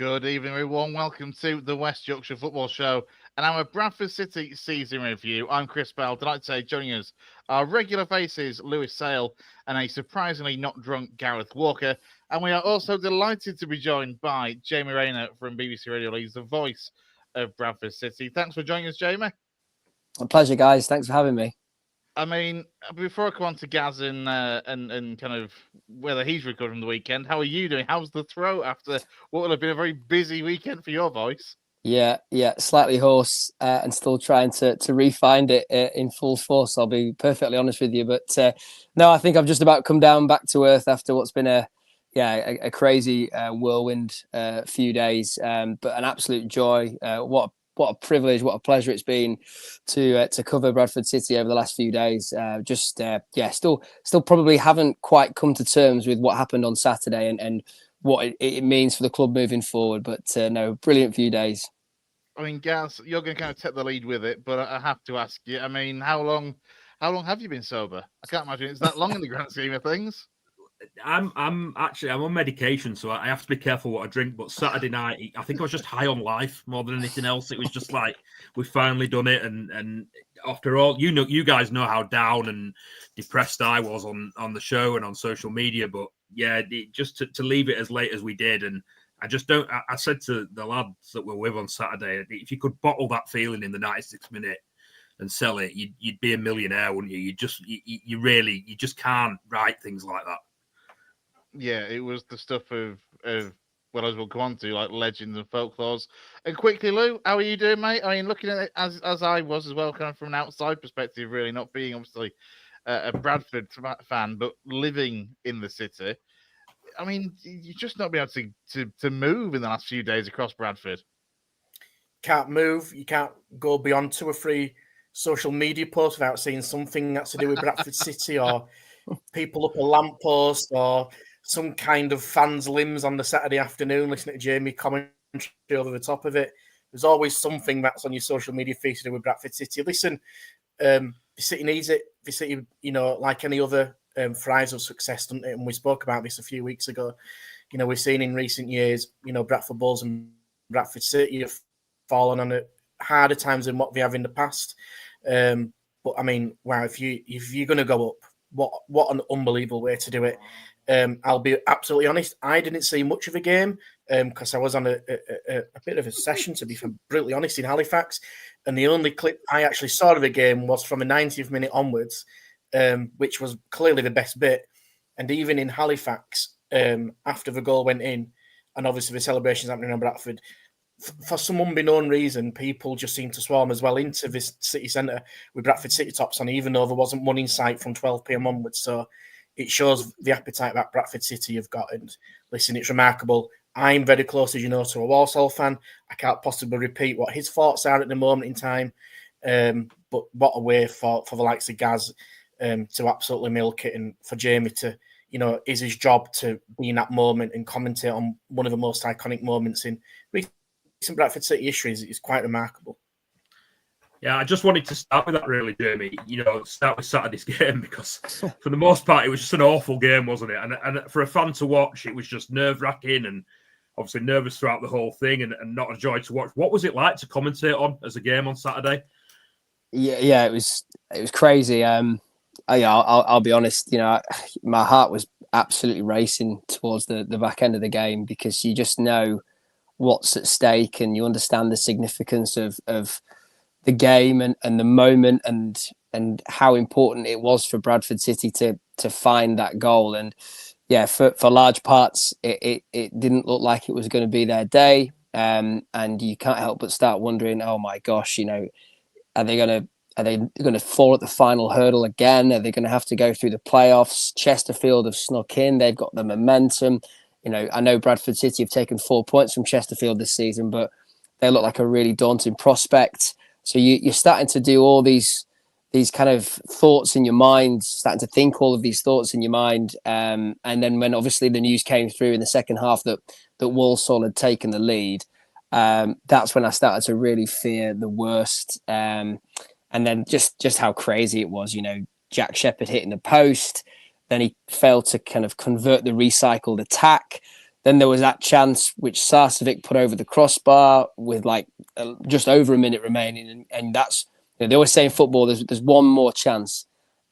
Good evening, everyone. Welcome to the West Yorkshire Football Show and our Bradford City season review. I'm Chris Bell. Tonight, today, joining us are regular faces Lewis Sale and a surprisingly not drunk Gareth Walker. And we are also delighted to be joined by Jamie Raynor from BBC Radio Leeds, the voice of Bradford City. Thanks for joining us, Jamie. A pleasure, guys. Thanks for having me. I mean, before I come on to Gaz and kind of whether he's recovered from the weekend, how are you doing? How's the throat after what will have been a very busy weekend for your voice? Yeah, slightly hoarse and still trying to re-find it in full force. I'll be perfectly honest with you, but no, I think I've just about come down back to earth after what's been a crazy whirlwind few days, but an absolute joy. What a privilege, what a pleasure it's been to cover Bradford City over the last few days. Still probably haven't quite come to terms with what happened on Saturday and what it means for the club moving forward. But no, brilliant few days. I mean, Gaz, you're going to kind of take the lead with it, but I have to ask you. I mean, how long have you been sober? I can't imagine it's that long in the grand scheme of things. I'm on medication, so I have to be careful what I drink. But Saturday night, I think I was just high on life more than anything else. It was just like we've finally done it, and after all, you guys know how down and depressed I was on the show and on social media. But yeah, just to leave it as late as we did, and I just don't. I said to the lads that were with on Saturday, if you could bottle that feeling in the 96th minute and sell it, you'd be a millionaire, wouldn't you? You just can't write things like that. Yeah, it was the stuff of well, as we'll go on to, like legends and folklores. And quickly, Lou, how are you doing, mate? I mean, looking at it as I was as well, kind of from an outside perspective, really not being obviously a Bradford fan, but living in the city. I mean, you just not been able to move in the last few days across Bradford. Can't move. You can't go beyond 2 or 3 social media posts without seeing something that's to do with Bradford City or people up a lamppost or some kind of fans' limbs on the Saturday afternoon, listening to Jamie commentary over the top of it. There's always something that's on your social media feed to do with Bradford City. Listen, the city needs it. The city, like any other, thrives of success, doesn't it? And we spoke about this a few weeks ago. We've seen in recent years, Bradford Bulls and Bradford City have fallen on harder times than what they have in the past. But I mean, wow, if you're going to go up, what an unbelievable way to do it. I'll be absolutely honest, I didn't see much of a game because I was on a bit of a session, to be brutally honest, in Halifax. And the only clip I actually saw of the game was from the 90th minute onwards, which was clearly the best bit. And even in Halifax, after the goal went in, and obviously the celebrations happening on Bradford, for some unbeknown reason, people just seemed to swarm as well into this city centre with Bradford City tops on, even though there wasn't one in sight from 12 p.m. onwards. So it shows the appetite that Bradford City have got. And listen, it's remarkable. I'm very close, as you know, to a Walsall fan. I can't possibly repeat what his thoughts are at the moment in time. But what a way for the likes of Gaz to absolutely milk it, and for Jamie to, is his job to be in that moment and commentate on one of the most iconic moments in recent Bradford City history. Is quite remarkable. Yeah, I just wanted to start with that, really, Jamie. Start with Saturday's game, because for the most part, it was just an awful game, wasn't it? And for a fan to watch, it was just nerve-wracking and obviously nervous throughout the whole thing, and not a joy to watch. What was it like to commentate on as a game on Saturday? Yeah, it was crazy. I'll be honest. My heart was absolutely racing towards the back end of the game, because you just know what's at stake, and you understand the significance of the game and the moment and how important it was for Bradford City to find that goal. And yeah, for large parts, it didn't look like it was going to be their day. And you can't help but start wondering, oh my gosh, are they going to fall at the final hurdle again? Are they going to have to go through the playoffs? Chesterfield have snuck in. They've got the momentum. I know Bradford City have taken 4 points from Chesterfield this season, but they look like a really daunting prospect. So you're starting to do all these kind of thoughts in your mind, starting to think all of these thoughts in your mind. And then when obviously the news came through in the second half that Walsall had taken the lead, that's when I started to really fear the worst. And then just how crazy it was, Jack Shepherd hitting the post. Then he failed to kind of convert the recycled attack. Then there was that chance which Sarcevic put over the crossbar with like just over a minute remaining, and that's, you know, they always say in football there's one more chance,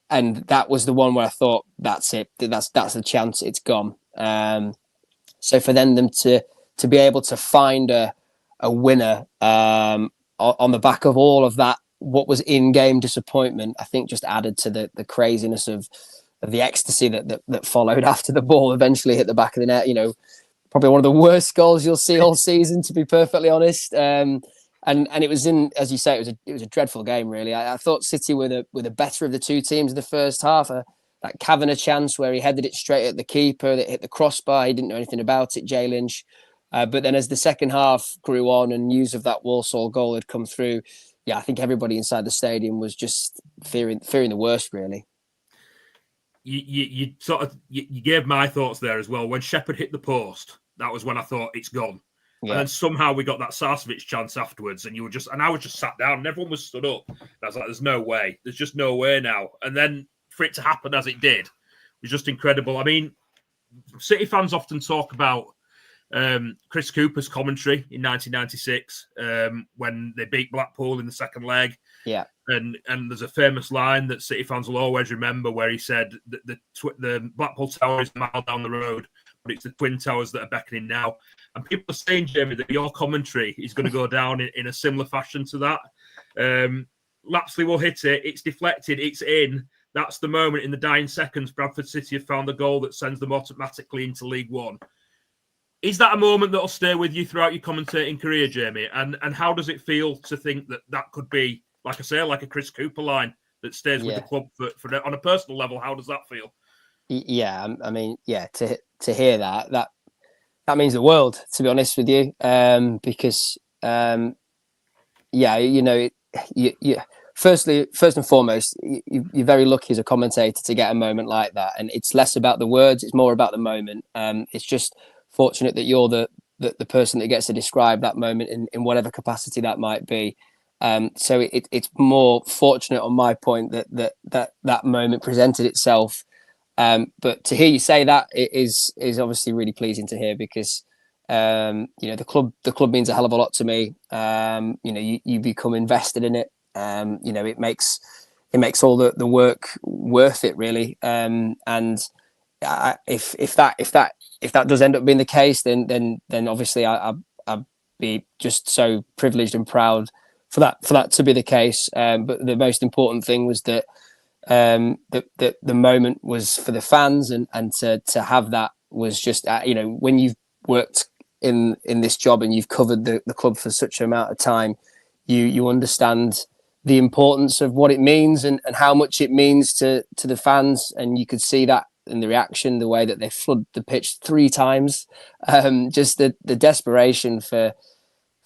and that was the one where I thought that's it, that's the chance, it's gone. So for them to be able to find a winner on the back of all of that, what was in-game disappointment, I think just added to the craziness of the ecstasy that followed after the ball eventually hit the back of the net. You know, probably one of the worst goals you'll see all season, to be perfectly honest. And it was in, as you say, it was a dreadful game, really. I thought City were the better of the two teams in the first half. That Kavanagh chance where he headed it straight at the keeper that hit the crossbar, he didn't know anything about it, Jay Lynch. But then as the second half grew on and news of that Walsall goal had come through, yeah, I think everybody inside the stadium was just fearing the worst, really. You gave my thoughts there as well. When Shepherd hit the post, that was when I thought it's gone. Yeah. And then somehow we got that Sarcevic chance afterwards, and I was just sat down and everyone was stood up. And I was like, there's no way. There's just no way now. And then for it to happen as it did was just incredible. I mean, City fans often talk about Chris Cooper's commentary in 1996 when they beat Blackpool in the second leg. Yeah. And there's a famous line that City fans will always remember where he said that the Blackpool Tower is a mile down the road, but it's the Twin Towers that are beckoning now. And people are saying, Jamie, that your commentary is going to go down in a similar fashion to that. Lapsley will hit it. It's deflected. It's in. That's the moment in the dying seconds. Bradford City have found the goal that sends them automatically into League One. Is that a moment that will stay with you throughout your commentating career, Jamie? And how does it feel to think that could be, like I say, like a Chris Cooper line that stays with the club for on a personal level? How does that feel? Yeah, I mean, yeah, to hear that means the world, to be honest with you, because yeah, you know, first and foremost, you're very lucky as a commentator to get a moment like that, and it's less about the words, it's more about the moment. It's just fortunate that you're the person that gets to describe that moment in whatever capacity that might be. So it's more fortunate on my point that moment presented itself. But to hear you say that is obviously really pleasing to hear, because you know, the club means a hell of a lot to me. You know, you become invested in it. You know, it makes all the work worth it, really. And if that does end up being the case, then obviously I'd be just so privileged and proud for that to be the case. But the most important thing was that the moment was for the fans, and to have that was just you know, when you've worked in this job and you've covered the club for such an amount of time, you understand the importance of what it means and how much it means to the fans, and you could see that in the reaction, the way that they flood the pitch 3 times, just the desperation for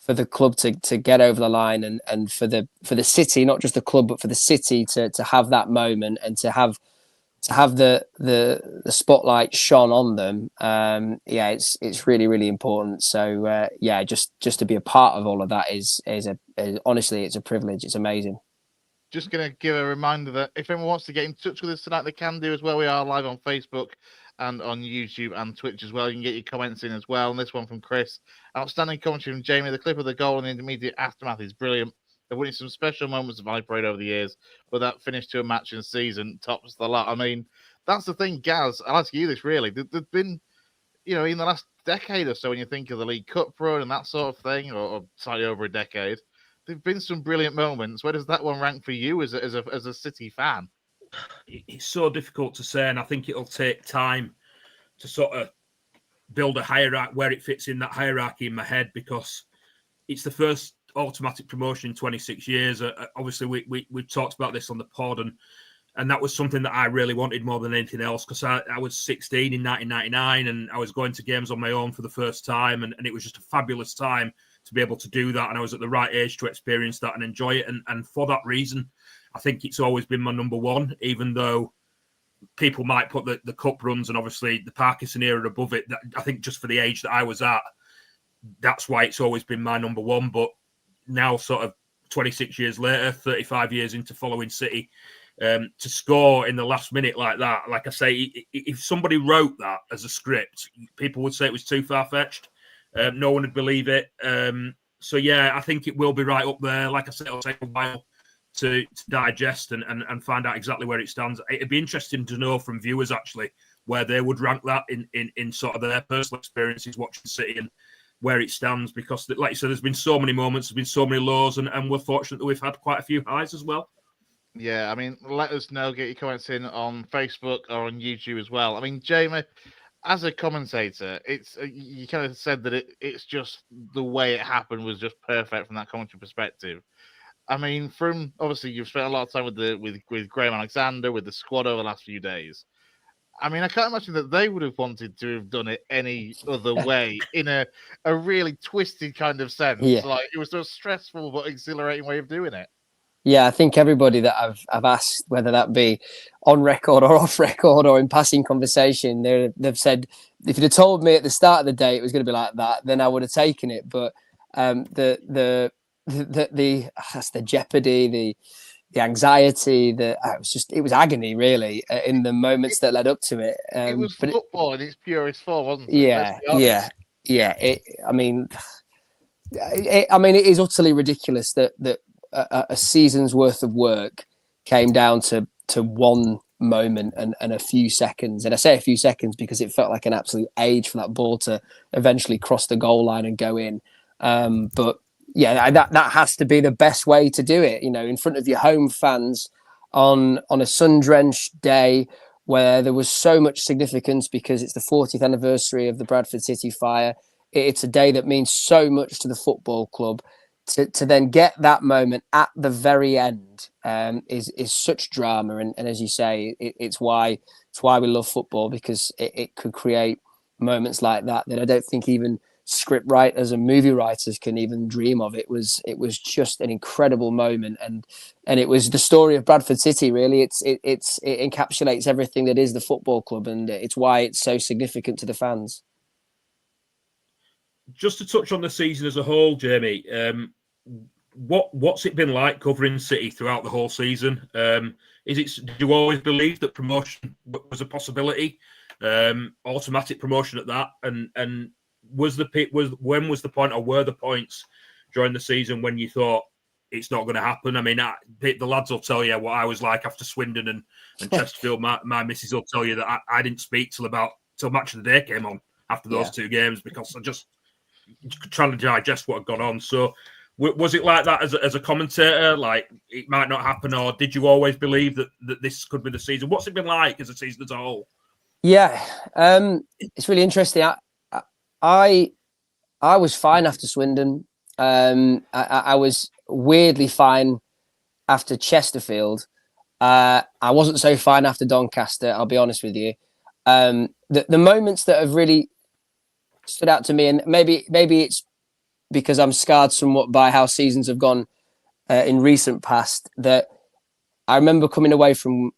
the club to get over the line, and for the city, not just the club, but for the city to have that moment and to have the spotlight shone on them. Yeah, it's really, really important. So yeah, just to be a part of all of that is honestly, it's a privilege. It's amazing. Just going to give a reminder that if anyone wants to get in touch with us tonight, they can do as well. We are live on Facebook and on YouTube and Twitch as well. You can get your comments in as well. And this one from Chris: outstanding commentary from Jamie. The clip of the goal and the immediate aftermath is brilliant. They've won some special moments of Viperade over the years, but that finish to a match in season tops the lot. I mean, that's the thing, Gaz. I'll ask you this, really. There's been, you know, in the last decade or so, when you think of the League Cup run and that sort of thing, or slightly over a decade, there've been some brilliant moments. Where does that one rank for you as a City fan? It's so difficult to say, and I think it'll take time to sort of build a hierarchy, where it fits in that hierarchy in my head, because it's the first automatic promotion in 26 years. Obviously, we talked about this on the pod, and that was something that I really wanted more than anything else, because I was 16 in 1999, and I was going to games on my own for the first time, and it was just a fabulous time to be able to do that, and I was at the right age to experience that and enjoy it, and for that reason, I think it's always been my number one, even though people might put the cup runs and obviously the Parkinson era above it. I think just for the age that I was at, that's why it's always been my number one. But now, sort of 26 years later, 35 years into following City, To score in the last minute like that, like I say, if somebody wrote that as a script, people would say it was too far-fetched. No one would believe it. So, yeah, I think it will be right up there. Like I said, it'll take a while to digest and find out exactly where it stands. It'd be interesting to know from viewers, actually, where they would rank that in sort of their personal experiences watching City and where it stands. Because, like you said, there's been so many moments, there's been so many lows, and we're fortunate that we've had quite a few highs as well. Yeah, I mean, let us know, get your comments in on Facebook or on YouTube as well. I mean, Jamie, as a commentator, it's you kind of said that it's just the way it happened was just perfect from that commentary perspective. I mean, from obviously you've spent a lot of time with Graham Alexander, with the squad over the last few days. I mean, I can't imagine that they would have wanted to have done it any other way in a really twisted kind of sense. Yeah. Like it was a stressful but exhilarating way of doing it. Yeah, I think everybody that I've asked, whether that be on record or off record or in passing conversation, they've said, if you'd have told me at the start of the day it was going to be like that, then I would have taken it. But the jeopardy, the anxiety, it was agony really in the moments that led up to it. It was football in its purest form, wasn't it? Yeah. It is utterly ridiculous that a season's worth of work came down to one moment and a few seconds. And I say a few seconds because it felt like an absolute age for that ball to eventually cross the goal line and go in. But yeah, that has to be the best way to do it, in front of your home fans on a sun-drenched day where there was so much significance because it's the 40th anniversary of the Bradford City fire. It's a day that means so much to the football club. To then get that moment at the very end is such drama, and as you say, it's why we love football, because it could create moments like that I don't think even script writers and movie writers can even dream of. It was just an incredible moment, and it was the story of Bradford City. Really, it encapsulates everything that is the football club, and it's why it's so significant to the fans. Just to touch on the season as a whole, Jamie, what's it been like covering City throughout the whole season? Did you always believe that promotion was a possibility, automatic promotion at that? And when was the point, or were the points during the season when you thought it's not going to happen? I mean, the lads will tell you what I was like after Swindon and Chesterfield. My missus will tell you that I didn't speak till Match of the Day came on after those two games, because I just trying to digest what had gone on. So was it like that as a commentator, like it might not happen, or did you always believe that this could be the season? What's it been like as a season as a whole? Yeah, it's really interesting. I was fine after Swindon. I was weirdly fine after Chesterfield. I wasn't so fine after Doncaster, I'll be honest with you. The moments that have really stood out to me, and maybe it's because I'm scarred somewhat by how seasons have gone in recent past, that I remember coming away from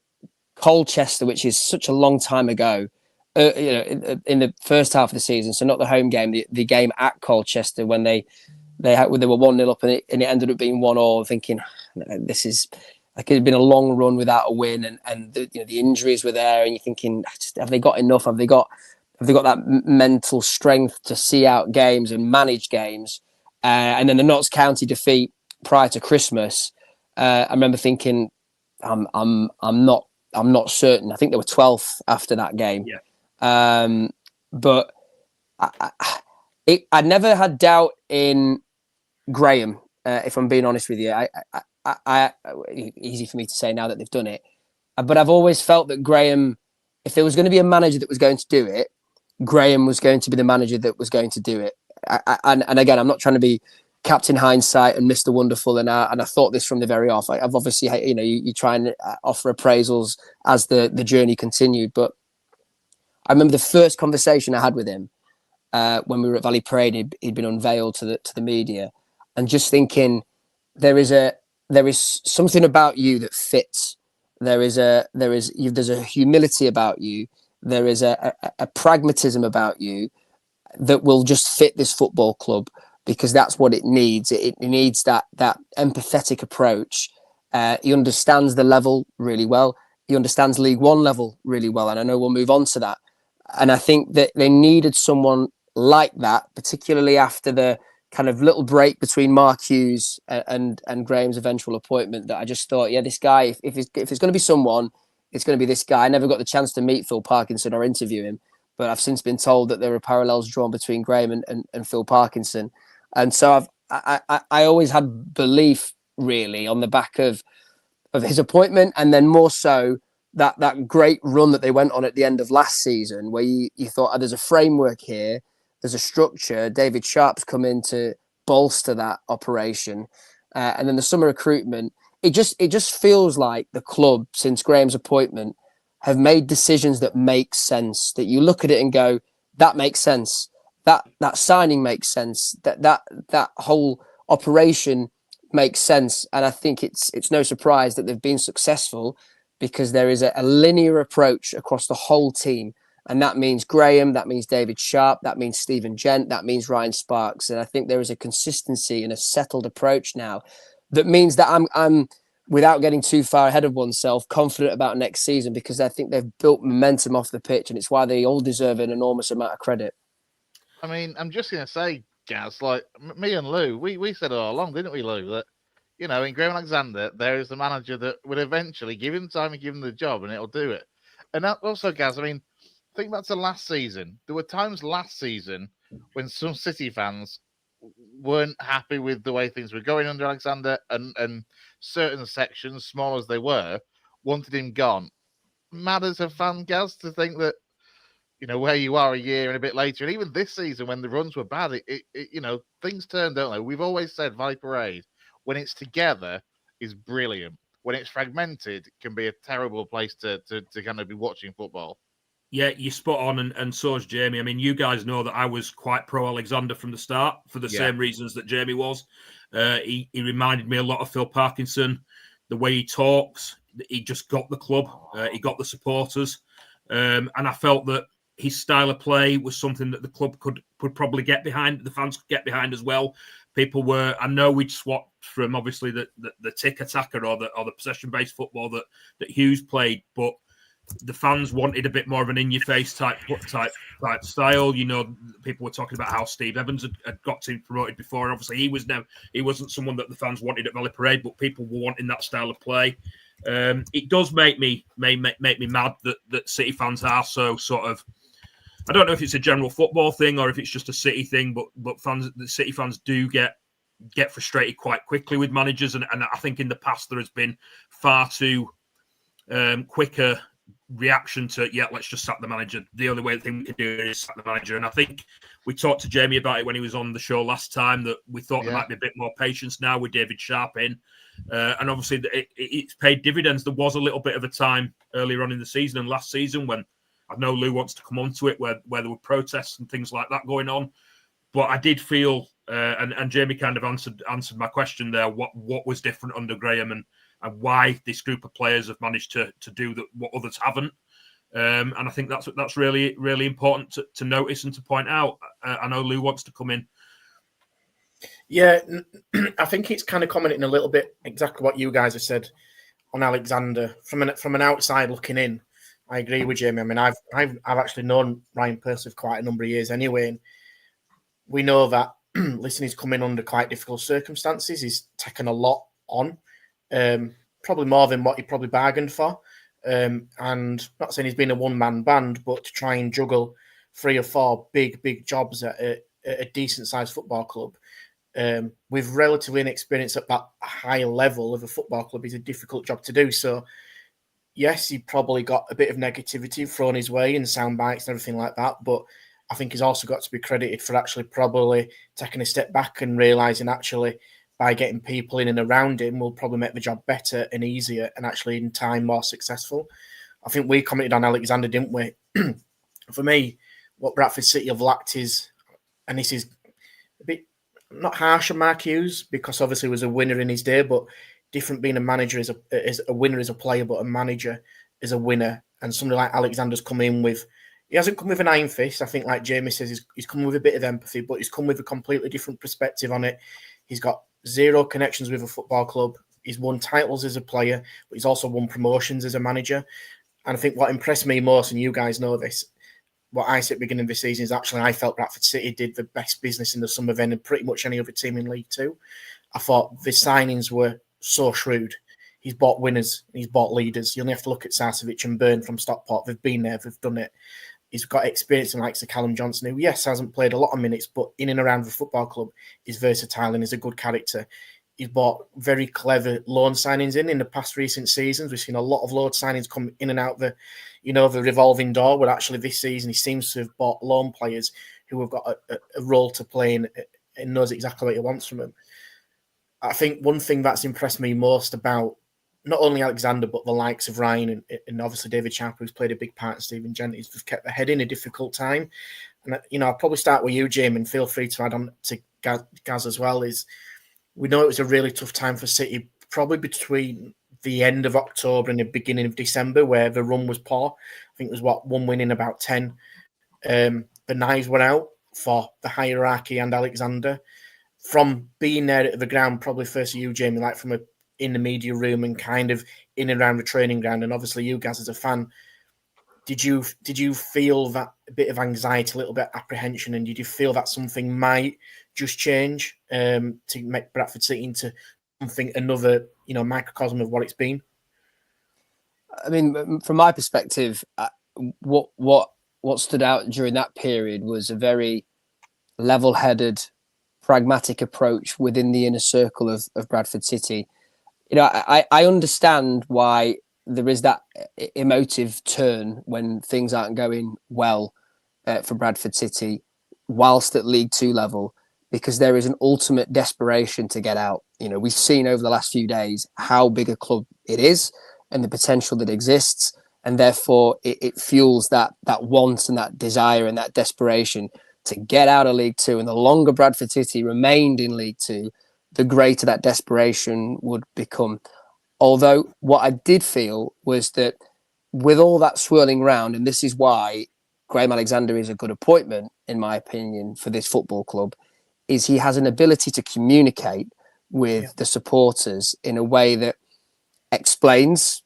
Colchester, which is such a long time ago, in the first half of the season, so not the home game, the game at Colchester when they were 1-0 up and it ended up being 1-1, thinking this is like, it had been a long run without a win, and the injuries were there, and you're thinking, have they got enough? Have they got that mental strength to see out games and manage games? And then the Notts County defeat prior to Christmas, I remember thinking, I'm not certain. I think they were 12th after that game. Yeah. But I never had doubt in Graham, if I'm being honest with you. Easy for me to say now that they've done it, but I've always felt that Graham, if there was going to be a manager that was going to do it, Graham was going to be the manager that was going to do it. And again, I'm not trying to be Captain Hindsight and Mr. Wonderful, and I thought this from the very off. I've obviously, you try and offer appraisals as the journey continued, but I remember the first conversation I had with him when we were at Valley Parade. He'd been unveiled to the media, and just thinking, there is something about you that fits. There's a humility about you. There is a pragmatism about you that will just fit this football club, because that's what it needs. It needs that empathetic approach He understands the level really well. He understands League One level really well. And I know we'll move on to that. And I think that they needed someone like that, particularly after the kind of little break between Mark Hughes and Graham's eventual appointment, that I just thought, yeah, this guy, if it's going to be someone, it's going to be this guy. I never got the chance to meet Phil Parkinson or interview him, but I've since been told that there are parallels drawn between Graham and Phil Parkinson. And so I always had belief, really, on the back of his appointment, and then more so that great run that they went on at the end of last season, where you thought, oh, there's a framework here, there's a structure. David Sharp's come in to bolster that operation, and then the summer recruitment. It just feels like the club, since Graham's appointment, have made decisions that make sense. That you look at it and go, that makes sense. That signing makes sense. That whole operation makes sense. And I think it's no surprise that they've been successful, because there is a linear approach across the whole team. And that means Graham, that means David Sharp, that means Stephen Gent, that means Ryan Sparks. And I think there is a consistency and a settled approach now that means that I'm without getting too far ahead of oneself, confident about next season, because I think they've built momentum off the pitch, and it's why they all deserve an enormous amount of credit. I mean, I'm just going to say, Gaz, like me and Lou, we said it all along, didn't we, Lou, that, you know, in Graham Alexander, there is the manager that would eventually give him time and give him the job, and it'll do it. And that also, Gaz, I mean, think back to last season. There were times last season when some City fans weren't happy with the way things were going under Alexander, and certain sections, small as they were, wanted him gone. Mad as a fan, Gaz, to think that, you know, where you are a year and a bit later, and even this season when the runs were bad, it you know, things turn, don't they? We've always said Valley Parade, when it's together, is brilliant. When it's fragmented, it can be a terrible place to kind of be watching football. Yeah, you're spot on, and so is Jamie. I mean, you guys know that I was quite pro Alexander from the start for the same reasons that Jamie was. He reminded me a lot of Phil Parkinson. The way he talks, he just got the club, he got the supporters, and I felt that his style of play was something that the club could probably get behind, the fans could get behind as well. People were, I know we'd swapped from obviously the tick attacker or the possession-based football that Hughes played, but the fans wanted a bit more of an in-your-face type style. You know, people were talking about how Steve Evans had got team promoted before, and obviously he wasn't someone that the fans wanted at Valley Parade, but people were wanting that style of play. It does make me mad that City fans are so sort of. I don't know if it's a general football thing or if it's just a City thing, but the City fans do get frustrated quite quickly with managers, and I think in the past there has been far too quicker reaction to, let's just sack the manager. The only way thing we can do is sack the manager. And I think we talked to Jamie about it when he was on the show last time, that we thought there might be a bit more patience now with David Sharp in. And obviously it's paid dividends. There was a little bit of a time earlier on in the season and last season when, I know Lou wants to come on to it, where there were protests and things like that going on. But I did feel, and Jamie kind of answered my question there, what was different under Graham and why this group of players have managed to do that what others haven't. And I think that's really, really important to notice and to point out. I know Lou wants to come in. Yeah, I think it's kind of commenting a little bit exactly what you guys have said on Alexander. From an outside looking in, I agree with Jamie. I mean, I've actually known Ryan personally for quite a number of years anyway, and we know that listen, he's come in under quite difficult circumstances. He's taken a lot on. Probably more than what he probably bargained for. And not saying he's been a one-man band, but to try and juggle 3 or 4 big jobs at a decent-sized football club with relatively inexperience at that high level of a football club is a difficult job to do. So, yes, he probably got a bit of negativity thrown his way and sound bites and everything like that, but I think he's also got to be credited for actually probably taking a step back and realising actually by getting people in and around him will probably make the job better and easier and actually in time more successful. I think we commented on Alexander, didn't we? For me, what Bradford City have lacked is, and this is a bit not harsh on Mark Hughes because obviously he was a winner in his day, but different being a manager is a winner as a player, but a manager is a winner. And somebody like Alexander's come in with, he hasn't come with an iron fist. I think, like Jamie says, he's come with a bit of empathy, but he's come with a completely different perspective on it. He's got 0 connections with a football club. He's won titles as a player, but he's also won promotions as a manager. And I think what impressed me most, and you guys know this, what I said at the beginning of the season is actually I felt Bradford City did the best business in the summer than pretty much any other team in League Two. I thought the signings were so shrewd. He's bought winners, he's bought leaders. You only have to look at Sarcevic and Byrne from Stockport. They've been there, they've done it. He's got experience in likes of Callum Johnson, who, yes, hasn't played a lot of minutes, but in and around the football club is versatile and is a good character. He's bought very clever loan signings in the past recent seasons. We've seen a lot of loan signings come in and out the revolving door, where actually this season he seems to have bought loan players who have got a role to play and knows exactly what he wants from them. I think one thing that's impressed me most about not only Alexander, but the likes of Ryan and obviously David Sharp, who's played a big part, and Stephen Jennings, have kept their head in a difficult time. And, I'll probably start with you, Jamie, and feel free to add on to Gaz as well, is we know it was a really tough time for City, probably between the end of October and the beginning of December, where the run was poor. I think it was, one win in about 10. The knives were out for the hierarchy and Alexander. From being there at the ground, probably first you, Jamie, like from in the media room and kind of in and around the training ground, and obviously you guys as a fan, did you feel that a bit of anxiety, a little bit of apprehension, and did you feel that something might just change to make Bradford City into something, another microcosm of what it's been? I mean, from my perspective, what stood out during that period was a very level-headed, pragmatic approach within the inner circle of Bradford City. I understand why there is that emotive turn when things aren't going well for Bradford City whilst at League Two level, because there is an ultimate desperation to get out. We've seen over the last few days how big a club it is and the potential that exists, and therefore it fuels that want and that desire and that desperation to get out of League Two. And the longer Bradford City remained in League Two, the greater that desperation would become. Although what I did feel was that with all that swirling round, and this is why Graham Alexander is a good appointment, in my opinion, for this football club, is he has an ability to communicate with the supporters in a way that explains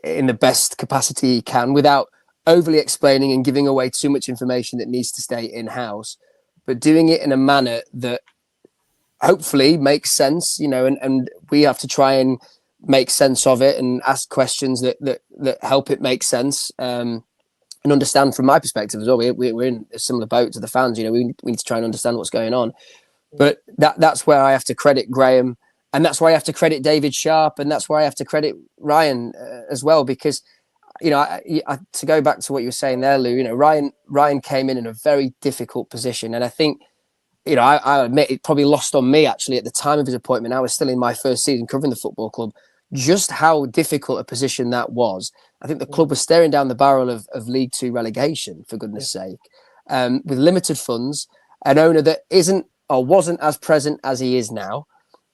in the best capacity he can without overly explaining and giving away too much information that needs to stay in-house, but doing it in a manner that hopefully makes sense, and we have to try and make sense of it and ask questions that help it make sense, and understand from my perspective as well. We're in a similar boat to the fans. We need to try and understand what's going on. But that's where I have to credit Graham, and that's why I have to credit David Sharp, and that's why I have to credit Ryan as well, because to go back to what you were saying there, Lou, Ryan came in a very difficult position, and I think, I admit it probably lost on me actually at the time of his appointment. I was still in my first season covering the football club, just how difficult a position that was. I think the club was staring down the barrel of League Two relegation, for goodness sake, with limited funds, an owner that isn't or wasn't as present as he is now,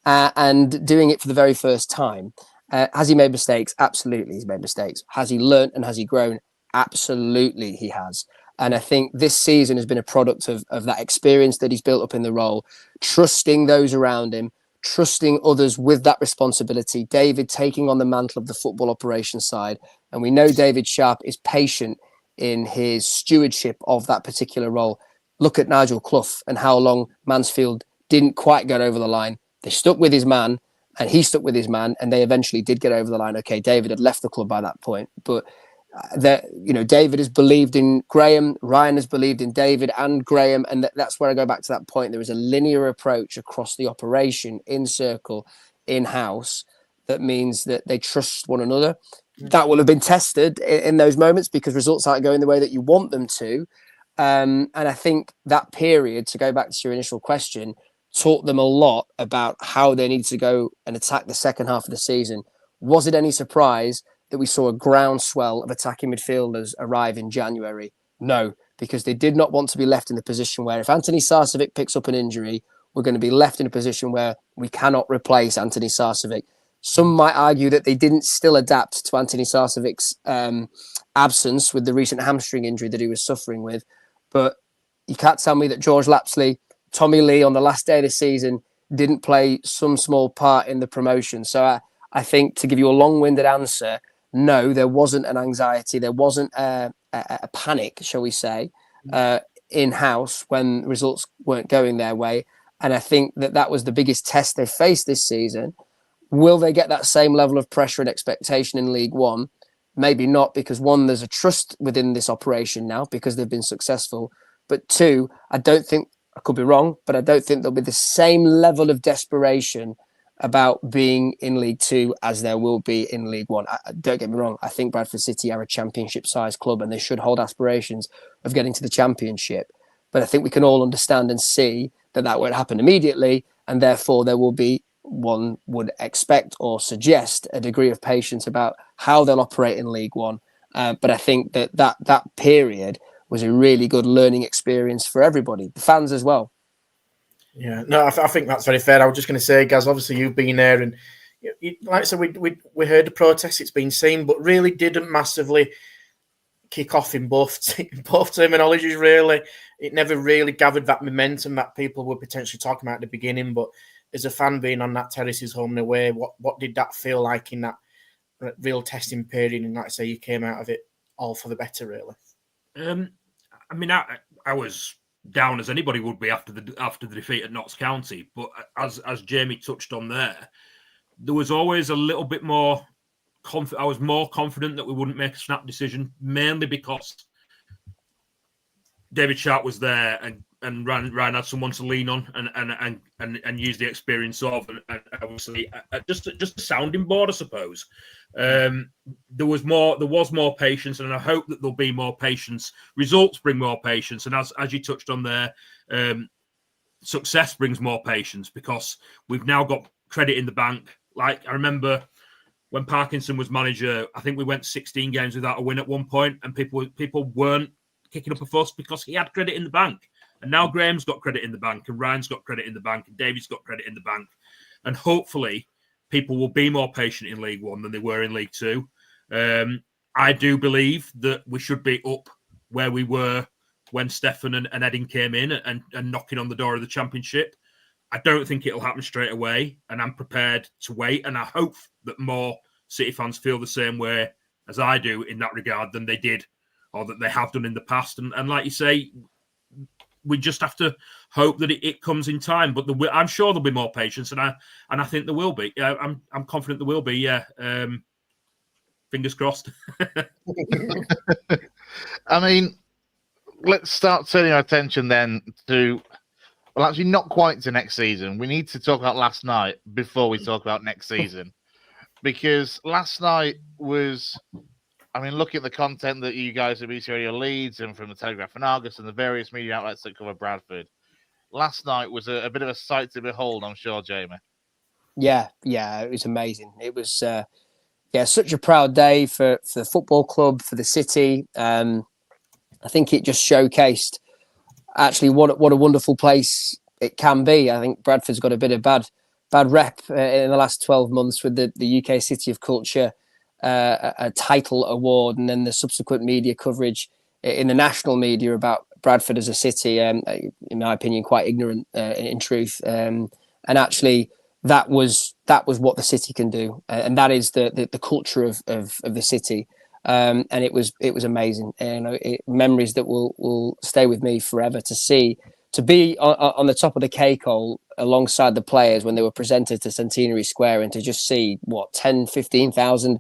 and doing it for the very first time. Has he made mistakes? Absolutely, he's made mistakes. Has he learnt and has he grown? Absolutely, he has. And I think this season has been a product of that experience that he's built up in the role, trusting those around him, trusting others with that responsibility. David taking on the mantle of the football operations side. And we know David Sharp is patient in his stewardship of that particular role. Look at Nigel Clough and how long Mansfield didn't quite get over the line. They stuck with his man, and he stuck with his man, and they eventually did get over the line. Okay, David had left the club by that point, but David has believed in Graham, Ryan has believed in David and Graham, and that's where I go back to that point. There is a linear approach across the operation, in circle, in-house, that means that they trust one another. That will have been tested in those moments because results aren't going the way that you want them to. And I think that period, to go back to your initial question, taught them a lot about how they needed to go and attack the second half of the season. Was it any surprise that we saw a groundswell of attacking midfielders arrive in January? No, because they did not want to be left in the position where if Anthony Sarcevic picks up an injury, we're going to be left in a position where we cannot replace Anthony Sarcevic. Some might argue that they didn't still adapt to Anthony Sarcevic's absence with the recent hamstring injury that he was suffering with. But you can't tell me that George Lapsley, Tommy Lee on the last day of the season didn't play some small part in the promotion. So I think, to give you a long-winded answer, no, there wasn't an anxiety. There wasn't a panic, shall we say, in-house when results weren't going their way. And I think that was the biggest test they faced this season. Will they get that same level of pressure and expectation in League One? Maybe not, because one, there's a trust within this operation now because they've been successful. But two, I don't think, I could be wrong, but I don't think there'll be the same level of desperation about being in League Two as there will be in League One. Don't get me wrong. I think Bradford City are a championship-sized club and they should hold aspirations of getting to the championship. But I think we can all understand and see that won't happen immediately, and therefore there will be, one would expect or suggest, a degree of patience about how they'll operate in League One. But I think that period was a really good learning experience for everybody, the fans as well. Yeah, no, I think that's very fair. I was just going to say, Gaz, obviously you've been there, and like I said, we heard the protest, it's been seen, but really didn't massively kick off in both terminologies, really. It never really gathered that momentum that people were potentially talking about at the beginning. But as a fan being on that terraces home and away, what did that feel like in that real testing period? And like I say, you came out of it all for the better, really. I mean, I was down as anybody would be after the defeat at Notts County, but as Jamie touched on there was always a little bit more. I was more confident that we wouldn't make a snap decision, mainly because David Sharp was there and Ryan had someone to lean on and use the experience of, and obviously just a sounding board, I suppose. There was more patience, and I hope that there'll be more patience. Results bring more patience, and as you touched on there, success brings more patience because we've now got credit in the bank. Like I remember when Parkinson was manager, I think we went 16 games without a win at one point, and people weren't kicking up a fuss because he had credit in the bank. And now Graham's got credit in the bank, and Ryan's got credit in the bank, and David's got credit in the bank. And hopefully people will be more patient in League One than they were in League Two. I do believe that we should be up where we were when Stefan and Edding came in and knocking on the door of the Championship. I don't think it'll happen straight away, and I'm prepared to wait. And I hope that more City fans feel the same way as I do in that regard than they did or that they have done in the past. And like you say, we just have to hope that it comes in time. But I'm sure there'll be more patience, and I think there will be. I'm confident there will be. Yeah, fingers crossed. I mean, let's start turning our attention then to. Well, actually, not quite to next season. We need to talk about last night before we talk about next season. Because last night was, I mean, look at the content that you guys at BC Radio Leeds and from the Telegraph and Argus and the various media outlets that cover Bradford. Last night was a bit of a sight to behold, I'm sure, Jamie. Yeah, it was amazing. It was, such a proud day for the football club, for the city. I think it just showcased actually what a wonderful place it can be. I think Bradford's got a bit of bad rep in the last 12 months with the UK City of Culture a title award, and then the subsequent media coverage in the national media about Bradford as a city, in my opinion, quite ignorant in truth. And actually, that was what the city can do, and that is the culture of the city. And it was amazing, and memories that will stay with me forever. To be on the top of the cake hole alongside the players when they were presented to Centenary Square, and to just see 10,000-15,000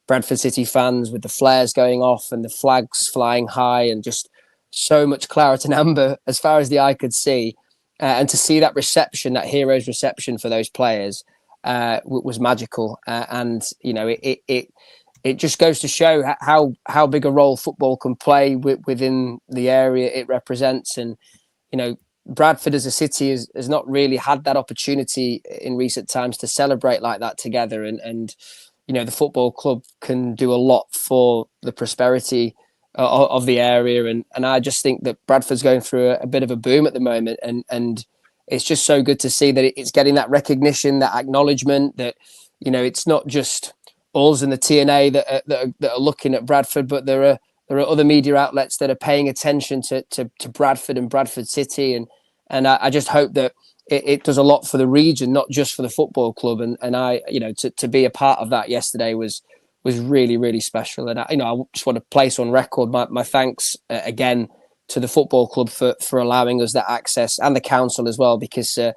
Bradford City fans with the flares going off and the flags flying high, and just so much claret and amber as far as the eye could see, and to see that reception, that hero's reception for those players, was magical. And it just goes to show how big a role football can play within the area it represents. And, Bradford as a city has not really had that opportunity in recent times to celebrate like that together. And the football club can do a lot for the prosperity of the area. And I just think that Bradford's going through a bit of a boom at the moment. And it's just so good to see that it's getting that recognition, that acknowledgement, that, it's not just us and the TNA that are looking at Bradford, but there are other media outlets that are paying attention to Bradford and Bradford City, and And I just hope that it does a lot for the region, not just for the football club. And I, to be a part of that yesterday was really, really special. And I just want to place on record my thanks again to the football club for allowing us that access, and the council as well, because it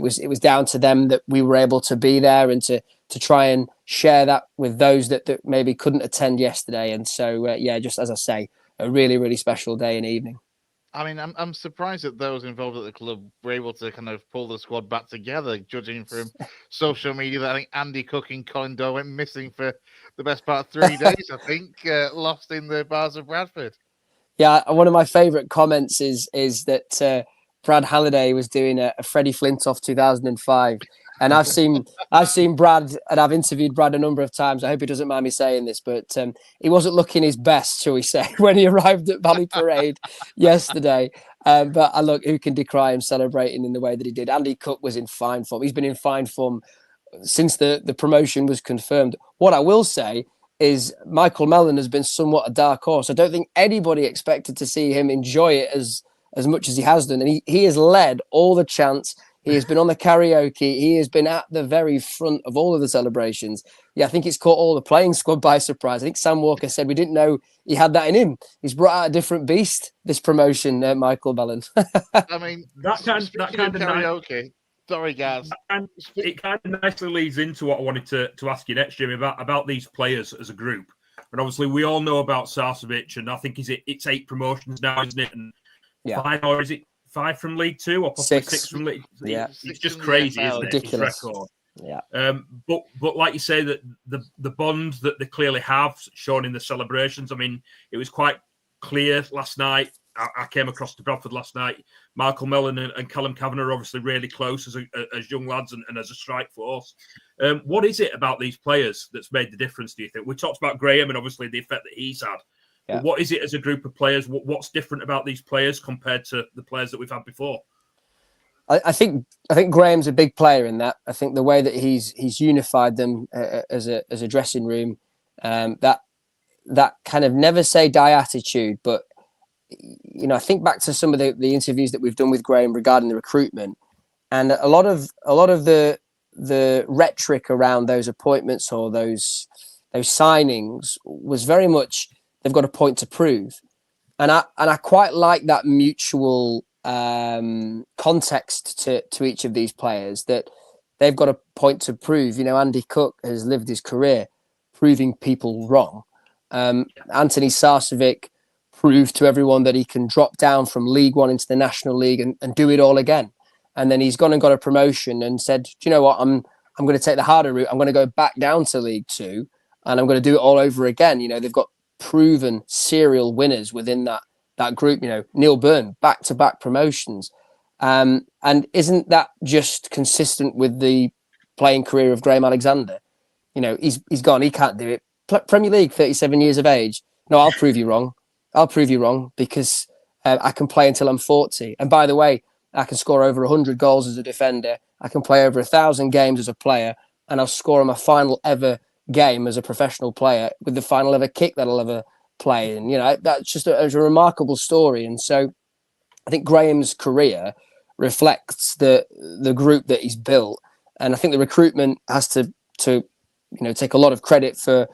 was down to them that we were able to be there and to try and share that with those that maybe couldn't attend yesterday. And so just as I say, a really, really special day and evening. I mean, I'm surprised that those involved at the club were able to kind of pull the squad back together, judging from social media that I think Andy Cook and Colin Doyle went missing for the best part of 3 days, I think, lost in the bars of Bradford. Yeah, one of my favourite comments is that Brad Halliday was doing a Freddie Flintoff 2005. And I've seen Brad, and I've interviewed Brad a number of times. I hope he doesn't mind me saying this, but he wasn't looking his best, shall we say, when he arrived at Valley Parade yesterday. But look, who can decry him celebrating in the way that he did? Andy Cook was in fine form. He's been in fine form since the promotion was confirmed. What I will say is Michael Mellon has been somewhat a dark horse. I don't think anybody expected to see him enjoy it as much as he has done. And he has led all the chants. He has been on the karaoke. He has been at the very front of all of the celebrations. Yeah, I think it's caught all the playing squad by surprise. I think Sam Walker said we didn't know he had that in him. He's brought out a different beast, this promotion, Michael Mellon. I mean, that kind of karaoke. Sorry, guys. And it kind of nicely leads into what I wanted to ask you next, Jimmy, about these players as a group. And obviously, we all know about Sarcevic, and I think it's 8 promotions now, isn't it? And 5, or is it 5 from League Two, or possibly 6 from League? Yeah, it's just crazy, isn't it? Ridiculous. His record. Yeah. But like you say, that the bond that they clearly have shown in the celebrations. I mean, it was quite clear last night. I came across to Bradford last night. Michael Mellon and Callum Kavanagh are obviously really close as young lads and as a strike force. What is it about these players that's made the difference, do you think? We talked about Graham and obviously the effect that he's had. Yeah. But what is it as a group of players? What's different about these players compared to the players that we've had before? I think Graham's a big player in that. I think the way that he's unified them as a dressing room, that kind of never say die attitude, but I think back to some of the interviews that we've done with Graham regarding the recruitment, and a lot of the rhetoric around those appointments or those signings was very much they've got a point to prove, and I quite like that mutual context to each of these players, that they've got a point to prove. Andy Cook has lived his career proving people wrong. Anthony Sarcevic proved to everyone that he can drop down from League One into the National League and do it all again. And then he's gone and got a promotion and said, do you know what? I'm going to take the harder route. I'm going to go back down to League Two and I'm going to do it all over again. They've got proven serial winners within that group. Neil Byrne, back-to-back promotions. And isn't that just consistent with the playing career of Graham Alexander? He's gone. He can't do it. Premier League, 37 years of age. No, I'll prove you wrong. I'll prove you wrong because I can play until I'm 40. And by the way, I can score over 100 goals as a defender. I can play over 1,000 games as a player, and I'll score on my final ever game as a professional player with the final ever kick that I'll ever play. And, that's just a remarkable story. And so I think Graham's career reflects the group that he's built. And I think the recruitment has to take a lot of credit for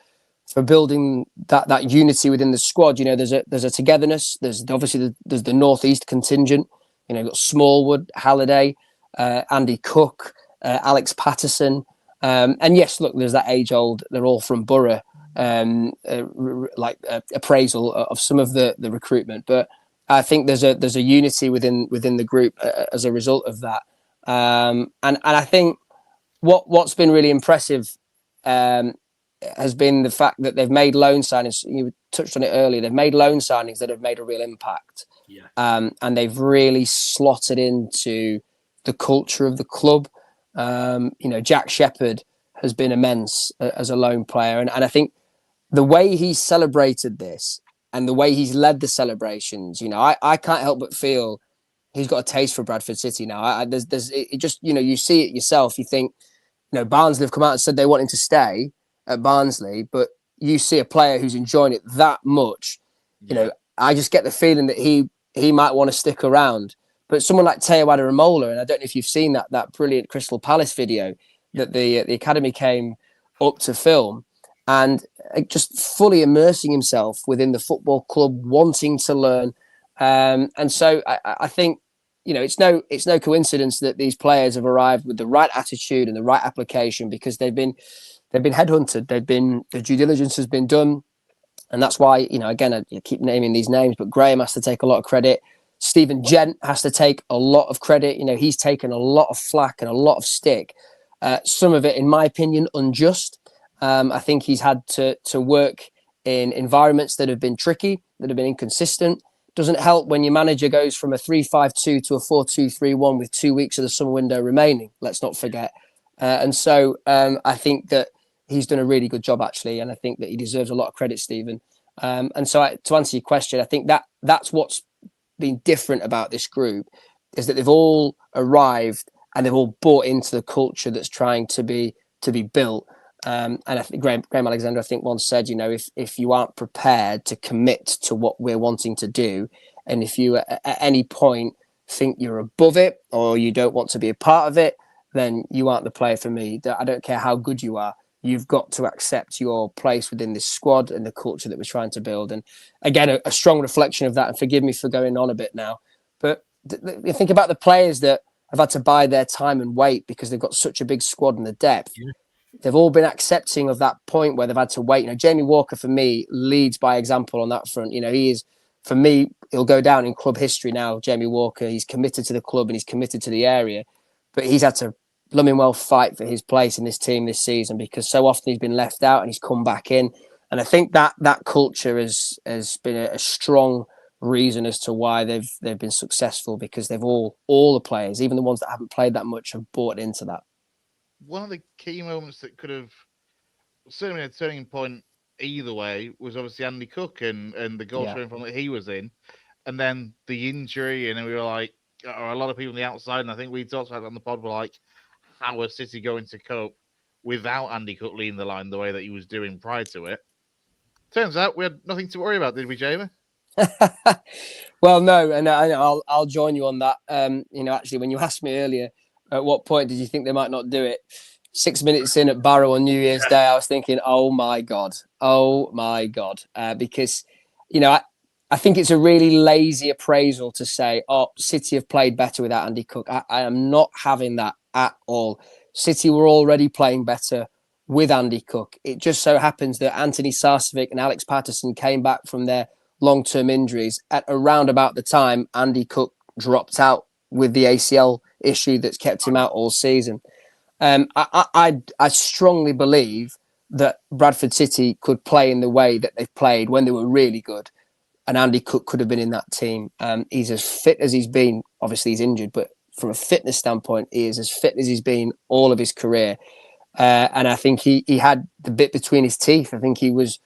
building that unity within the squad. There's a togetherness. There's obviously the Northeast contingent. You've got Smallwood, Halliday, Andy Cook, Alex Patterson, and yes, look, there's that age-old. They're all from Borough, appraisal of some of the recruitment. But I think there's a unity within the group as a result of that. And I think what's been really impressive has been the fact that they've made loan signings. You touched on it earlier. They've made loan signings that have made a real impact. Yeah. And they've really slotted into the culture of the club. Jack Shepherd has been immense as a loan player. And I think the way he's celebrated this and the way he's led the celebrations, I can't help but feel he's got a taste for Bradford City now. You see it yourself. You think, Barnsley have come out and said they want him to stay at Barnsley, but you see a player who's enjoying it that much. I just get the feeling that he might want to stick around But someone like Teo Adaramola, and I don't know if you've seen that brilliant Crystal Palace video that the academy came up to film, and just fully immersing himself within the football club, wanting to learn. And so I think, it's no coincidence that these players have arrived with the right attitude and the right application, because they've been headhunted. The due diligence has been done. And that's why, again, I keep naming these names, but Graham has to take a lot of credit. Stephen Gent has to take a lot of credit. He's taken a lot of flack and a lot of stick. Some of it, in my opinion, unjust. I think he's had to work in environments that have been tricky, that have been inconsistent. Doesn't help when your manager goes from a 3-5-2 to a 4-2-3-1 with 2 weeks of the summer window remaining. Let's not forget. And so I think that he's done a really good job, actually, and I think that he deserves a lot of credit, Stephen. And so to answer your question, I think that's what's been different about this group, is that they've all arrived and they've all bought into the culture that's trying to be built. And I think Graham Alexander, I think, once said, if you aren't prepared to commit to what we're wanting to do, and if you at any point think you're above it or you don't want to be a part of it, then you aren't the player for me. I don't care how good you are. You've got to accept your place within this squad and the culture that we're trying to build. And again, a strong reflection of that. And forgive me for going on a bit now, but you think about the players that have had to bide their time and wait because they've got such a big squad and the depth. Yeah. They've all been accepting of that point where they've had to wait. Jamie Walker, for me, leads by example on that front. He is, for me, he'll go down in club history now. Jamie Walker, he's committed to the club and he's committed to the area, but he's had to blooming well fight for his place in this team this season, because so often he's been left out and he's come back in. And I think that culture has been a strong reason as to why they've been successful, because they've all the players, even the ones that haven't played that much, have bought into that. One of the key moments that could have certainly been a turning point either way was obviously Andy Cook and the goal scoring form that he was in, and then the injury, and then we were like, or a lot of people on the outside, and I think we talked about it on the pod, were like, how is City going to cope without Andy Cook leading the line the way that he was doing prior to it? Turns out we had nothing to worry about, did we, Jamie? Well, no, and I'll join you on that. Actually, when you asked me earlier, at what point did you think they might not do it? 6 minutes in at Barrow on New Year's Day, I was thinking, oh my God, because I think it's a really lazy appraisal to say, City have played better without Andy Cook. I am not having that at all. City were already playing better with Andy Cook. It just so happens that Anthony Sarcevic and Alex Patterson came back from their long-term injuries at around about the time Andy Cook dropped out with the ACL issue that's kept him out all season. I strongly believe that Bradford City could play in the way that they've played when they were really good, and Andy Cook could have been in that team. He's as fit as he's been. Obviously, he's injured, but from a fitness standpoint, he is as fit as he's been all of his career. And I think he had the bit between his teeth. I think he was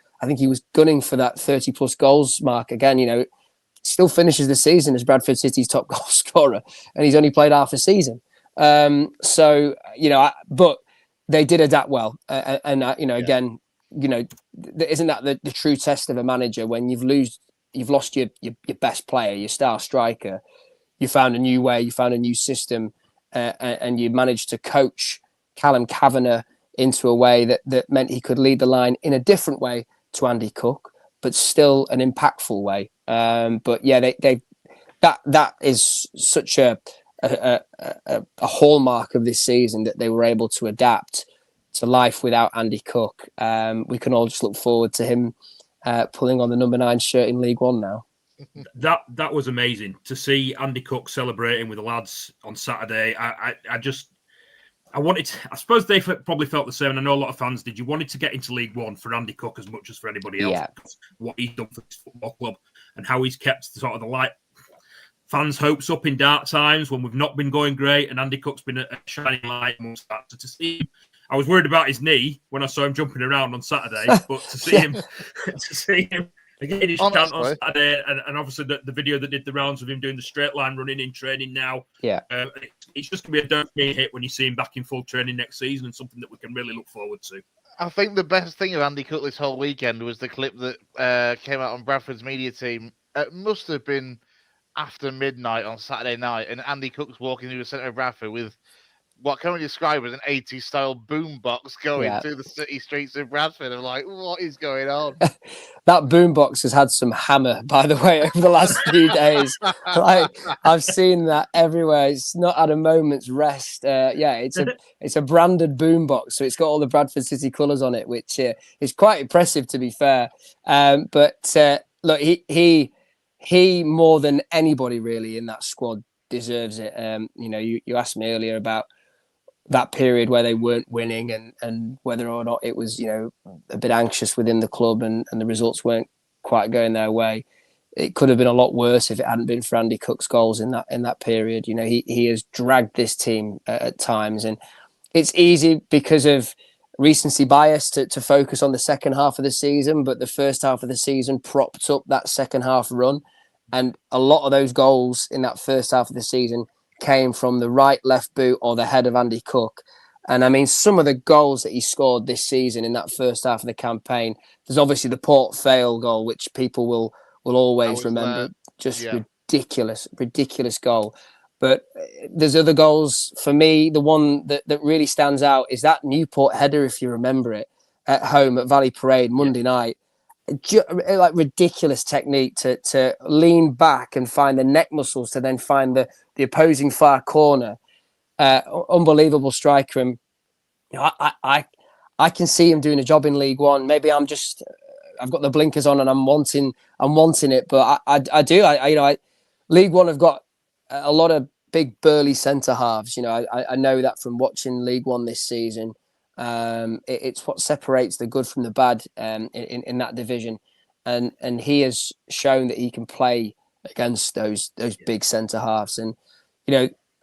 gunning for that 30+ goals mark again. Still finishes the season as Bradford City's top goal scorer, and he's only played half a season. But they did adapt well. Again, isn't that the true test of a manager when you've lost your best player, your star striker? You found a new way, you found a new system, and you managed to coach Callum Kavanagh into a way that meant he could lead the line in a different way to Andy Cook, but still an impactful way. But yeah, that is such a hallmark of this season, that they were able to adapt to life without Andy Cook. We can all just look forward to him pulling on the number 9 shirt in League One now. That was amazing to see Andy Cook celebrating with the lads on Saturday. I suppose they probably felt the same, and I know a lot of fans did. You wanted to get into League One for Andy Cook as much as for anybody else. Yeah. What he's done for this football club and how he's kept sort of the light fans' hopes up in dark times when we've not been going great, and Andy Cook's been a shining light amongst that. So to see him, I was worried about his knee when I saw him jumping around on Saturday, but to see him again, he's down on Saturday, and obviously the video that did the rounds of him doing the straight line running in training now. Yeah, it's just going to be a dopamine hit when you see him back in full training next season, and something that we can really look forward to. I think the best thing of Andy Cook this whole weekend was the clip that came out on Bradford's media team. It must have been after midnight on Saturday night, and Andy Cook's walking through the centre of Bradford with what can we describe as an 80s style boombox going through the city streets of Bradford. I'm like, what is going on? That boombox has had some hammer, by the way, over the last few days. Like, I've seen that everywhere. It's not had a moment's rest. It's a branded boombox, so it's got all the Bradford City colours on it, which is quite impressive, to be fair. Look, he more than anybody really in that squad deserves it. You asked me earlier about that period where they weren't winning and whether or not it was, a bit anxious within the club and the results weren't quite going their way. It could have been a lot worse if it hadn't been for Andy Cook's goals in that period. He has dragged this team at times, and it's easy because of recency bias to focus on the second half of the season, but the first half of the season propped up that second half run. And a lot of those goals in that first half of the season came from the right, left boot or the head of Andy Cook. And I mean, some of the goals that he scored this season in that first half of the campaign, there's obviously the Port Vale goal, which people will always remember. Ridiculous goal. But there's other goals. For me, the one that really stands out is that Newport header, if you remember it, at home at Valley Parade Monday night. Like ridiculous technique to lean back and find the neck muscles to then find the opposing far corner. Unbelievable striker. And I can see him doing a job in League One. Maybe I've got the blinkers on and I'm wanting it, but I do. League One have got a lot of big burly centre halves. I know that from watching League One this season. It's what separates the good from the bad in that division, and he has shown that he can play against those big centre halves. And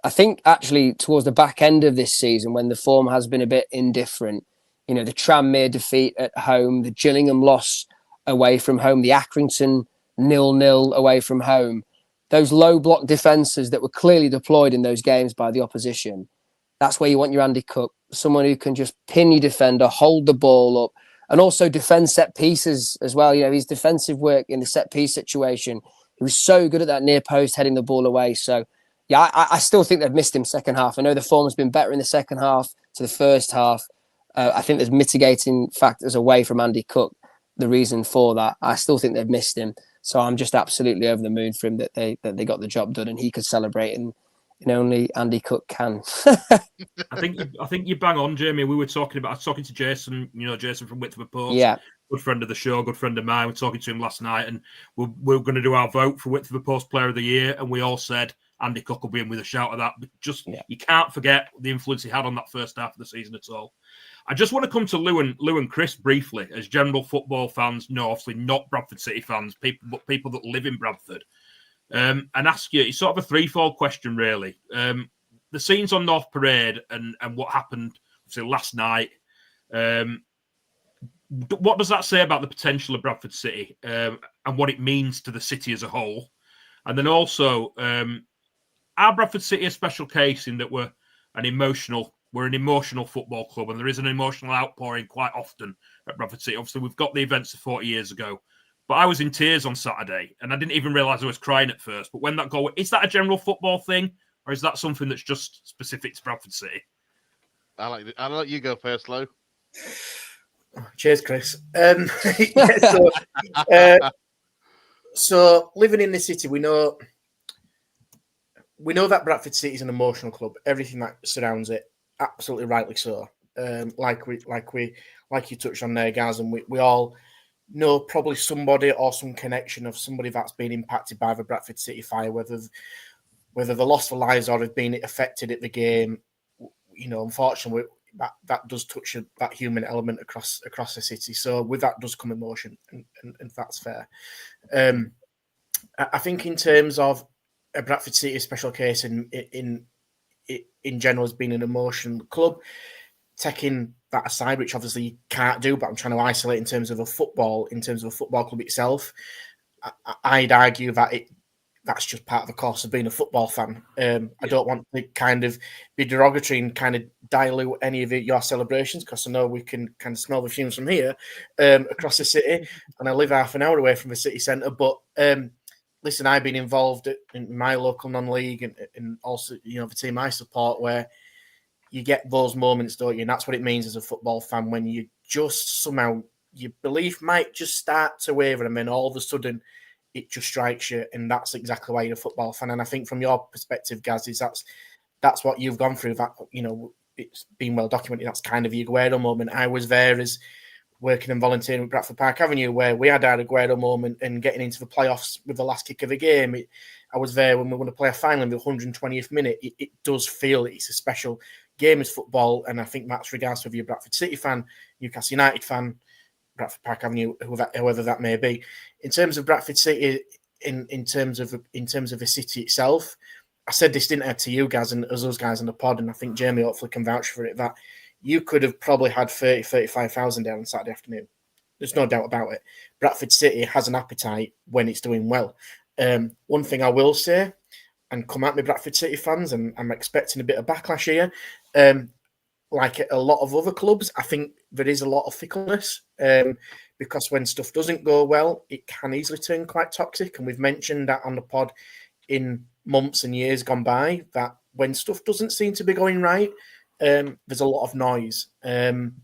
I think actually towards the back end of this season, when the form has been a bit indifferent, the Tranmere defeat at home, the Gillingham loss away from home, the Accrington 0-0 away from home, those low block defences that were clearly deployed in those games by the opposition. That's where you want your Andy Cook, someone who can just pin your defender, hold the ball up, and also defend set pieces as well. His defensive work in the set piece situation, he was so good at that near post, heading the ball away. So, yeah, I still think they've missed him second half. I know the form has been better in the second half to the first half. I think there's mitigating factors away from Andy Cook, the reason for that. I still think they've missed him. So I'm just absolutely over the moon for him that they got the job done and he could celebrate and only Andy Cook can. I think you bang on, Jamie. I was talking to Jason, Jason from Whitford Post. Yeah. Good friend of the show, good friend of mine. We're talking to him last night, and we're going to do our vote for Whitford Post Player of the Year, and we all said Andy Cook will be in with a shout of that. But you can't forget the influence he had on that first half of the season at all. I just want to come to Lou and Chris briefly, as general football fans. No, obviously not Bradford City fans, but people that live in Bradford. And ask you, it's sort of a threefold question, really. The scenes on North Parade and what happened obviously last night. What does that say about the potential of Bradford City and what it means to the city as a whole? And then also, are Bradford City a special case in that we're an emotional football club, and there is an emotional outpouring quite often at Bradford City. Obviously, we've got the events of 40 years ago. But I was in tears on Saturday, and I didn't even realise I was crying at first. But when that goal, is that a general football thing, or is that something that's just specific to Bradford City? I'll let you go first, Lou. Cheers, Chris. So living in the city, we know that Bradford City is an emotional club. Everything that surrounds it, absolutely rightly so. Like you touched on there, Gaz, and we all know probably somebody or some connection of somebody that's been impacted by the Bradford City fire, whether they lost their lives or have been affected at the game. Unfortunately, that does touch that human element across the city. So with that does come emotion, and that's fair. I think in terms of a Bradford City special case in general as being an emotional club, taking that aside, which obviously you can't do, but I'm trying to isolate in terms of a football club itself. I'd argue that that's just part of the course of being a football fan. I don't want to kind of be derogatory and kind of dilute any of your celebrations, because I know we can kind of smell the fumes from here across the city, and I live half an hour away from the city centre. But listen, I've been involved in my local non-league and also, the team I support, where you get those moments, don't you? And that's what it means as a football fan, when you just somehow, your belief might just start to waver, and then all of a sudden it just strikes you, and that's exactly why you're a football fan. And I think from your perspective, Gaz, is that's what you've gone through. That, it's been well documented. That's kind of the Aguero moment. I was there as working and volunteering with Bradford Park Avenue, where we had our Aguero moment and getting into the playoffs with the last kick of the game. I was there when we were going to play a final in the 120th minute. It does feel it's a special game as football, and I think that's regardless of you're a Bradford City fan, Newcastle United fan, Bradford Park Avenue, whoever that may be. In terms of Bradford City, in terms of the city itself, I said this, didn't I, to you guys and us guys on the pod, and I think Jamie hopefully can vouch for it, that you could have probably had 35,000 there on Saturday afternoon. There's no doubt about it. Bradford City has an appetite when it's doing well. One thing I will say, and come at me, Bradford City fans, and I'm expecting a bit of backlash here, like a lot of other clubs, I think there is a lot of fickleness, because when stuff doesn't go well, it can easily turn quite toxic. And we've mentioned that on the pod in months and years gone by, that when stuff doesn't seem to be going right, there's a lot of noise. And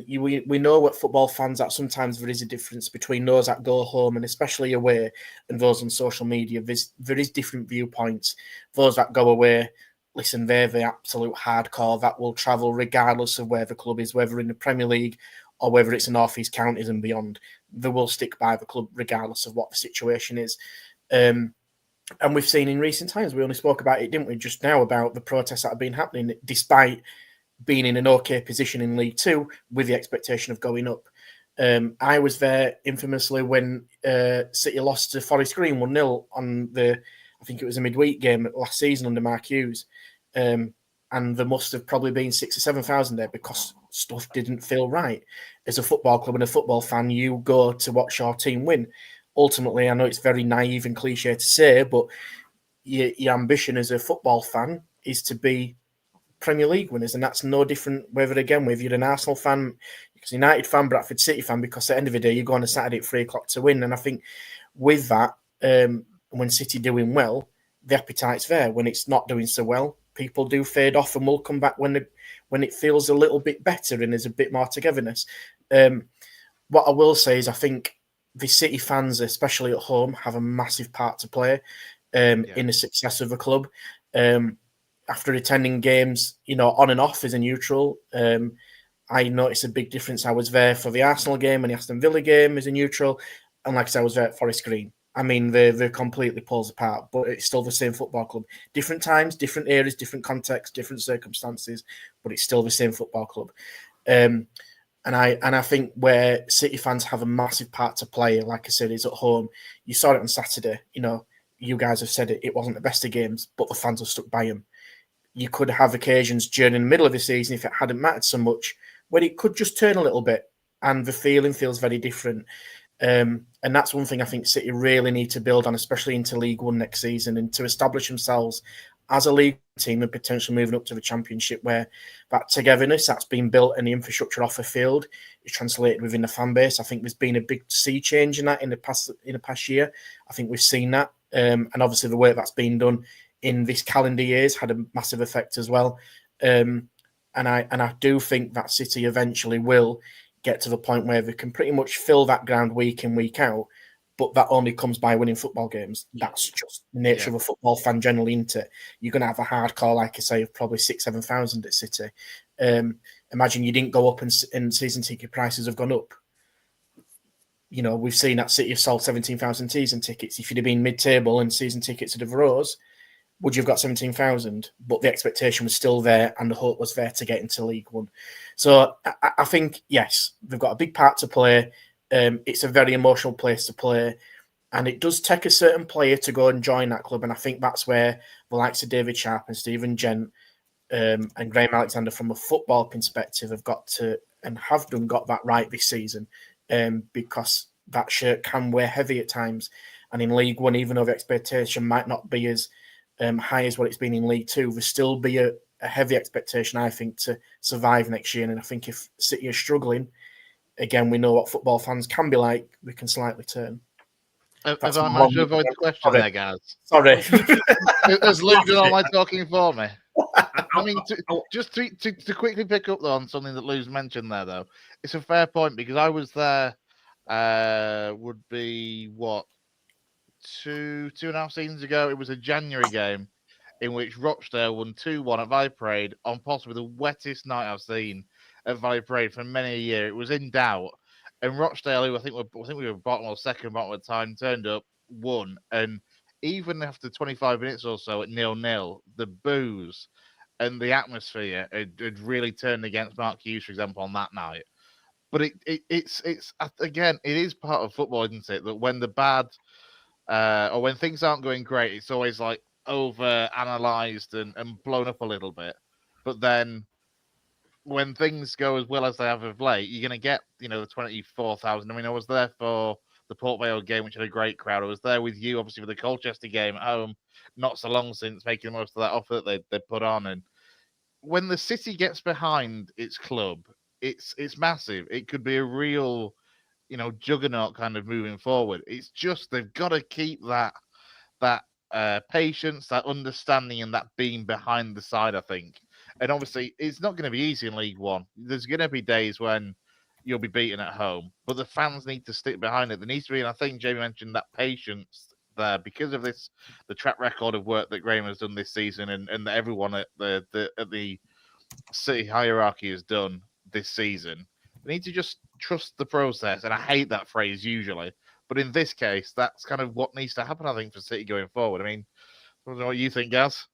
we know what football fans, that sometimes there is a difference between those that go home and especially away and those on social media. There is different viewpoints. Those that go away, listen, they're the absolute hardcore that will travel regardless of where the club is, whether in the Premier League or whether it's in North East counties and beyond. They will stick by the club regardless of what the situation is. And we've seen in recent times, we only spoke about it, didn't we, just now, about the protests that have been happening despite being in an okay position in League Two with the expectation of going up. I was there infamously when City lost to Forest Green 1-0 on I think it was a midweek game last season under Mark Hughes. And there must have probably been 6,000 or 7,000 there because stuff didn't feel right. As a football club and a football fan, you go to watch your team win. Ultimately, I know it's very naive and cliche to say, but your ambition as a football fan is to be Premier League winners, and that's no different whether you're an Arsenal fan, United fan, Bradford City fan, because at the end of the day, you go on a Saturday at 3:00 to win. And I think with that, when City doing well, the appetite's there. When it's not doing so well, people do fade off and will come back when it feels a little bit better and there's a bit more togetherness. What I will say is I think the City fans, especially at home, have a massive part to play in the success of the club. After attending games, on and off as a neutral, I noticed a big difference. I was there for the Arsenal game and the Aston Villa game as a neutral, and like I said, I was there at Forest Green. I mean, they're completely poles apart, but it's still the same football club. Different times, different eras, different contexts, different circumstances, but it's still the same football club. And I think where City fans have a massive part to play, like I said, is at home. You saw it on Saturday. You guys have said it wasn't the best of games, but the fans have stuck by them. You could have occasions during the middle of the season, if it hadn't mattered so much, where it could just turn a little bit and the feeling feels very different. And that's one thing I think City really need to build on, especially into League One next season, and to establish themselves as a league team and potentially moving up to the Championship, where that togetherness that's been built and the infrastructure off the field is translated within the fan base. I think there's been a big sea change in that in the past year. I think we've seen that. And obviously the work that's been done in this calendar year's had a massive effect as well. And I do think that City eventually will get to the point where they can pretty much fill that ground week in, week out, but that only comes by winning football games. That's just the nature of a football fan generally, isn't it? You're going to have a hardcore, like I say, of probably 6,000 to 7,000 at City. Imagine you didn't go up and season ticket prices have gone up. We've seen that City have sold 17,000 season tickets. If you'd have been mid-table and season tickets would have rose, would you have got 17,000? But the expectation was still there and the hope was there to get into League One. So I think, yes, they've got a big part to play. It's a very emotional place to play. And it does take a certain player to go and join that club. And I think that's where the likes of David Sharp and Stephen Gent and Graham Alexander, from a football perspective, have got to and have got that right this season, because that shirt can weigh heavy at times. And in League One, even though the expectation might not be as high as what it's been in League Two, there'll still be a heavy expectation, I think, to survive next year. And I think if City are struggling, again, we know what football fans can be like, we can slightly turn. Have I managed to avoid the question there, guys? Sorry. Has Luke done all my talking for me? I mean, to quickly pick up on something that Lou's mentioned there, though, it's a fair point because I was there. Would be what 2.5 seasons ago. It was a January game in which Rochdale won 2-1 at Valley Parade on possibly the wettest night I've seen at Valley Parade for many a year. It was in doubt, and Rochdale, who I think we were bottom or second bottom at the time, turned up, won, and even after 25 minutes or so at 0-0, the boos and the atmosphere had really turned against Mark Hughes, for example, on that night. But it's again, it is part of football, isn't it? That when the bad or when things aren't going great, it's always like over analyzed and blown up a little bit. But then when things go as well as they have of late, you're going to get, the 24,000. I mean, I was there for the Port Vale game, which had a great crowd. I was there with you, obviously, for the Colchester game at home, not so long since, making the most of that offer that they put on. And when the city gets behind its club, it's massive. It could be a real, juggernaut kind of moving forward. It's just they've got to keep that patience, that understanding, and that being behind the side, I think. And obviously, it's not going to be easy in League One. There's going to be days when you'll be beaten at home, but the fans need to stick behind it. There needs to be, and I think Jamie mentioned that patience there because of the track record of work that Graham has done this season, and that everyone at the city hierarchy has done this season. They need to just trust the process, and I hate that phrase usually, but in this case, that's kind of what needs to happen, I think, for City going forward. I mean, I don't know what you think, Gaz.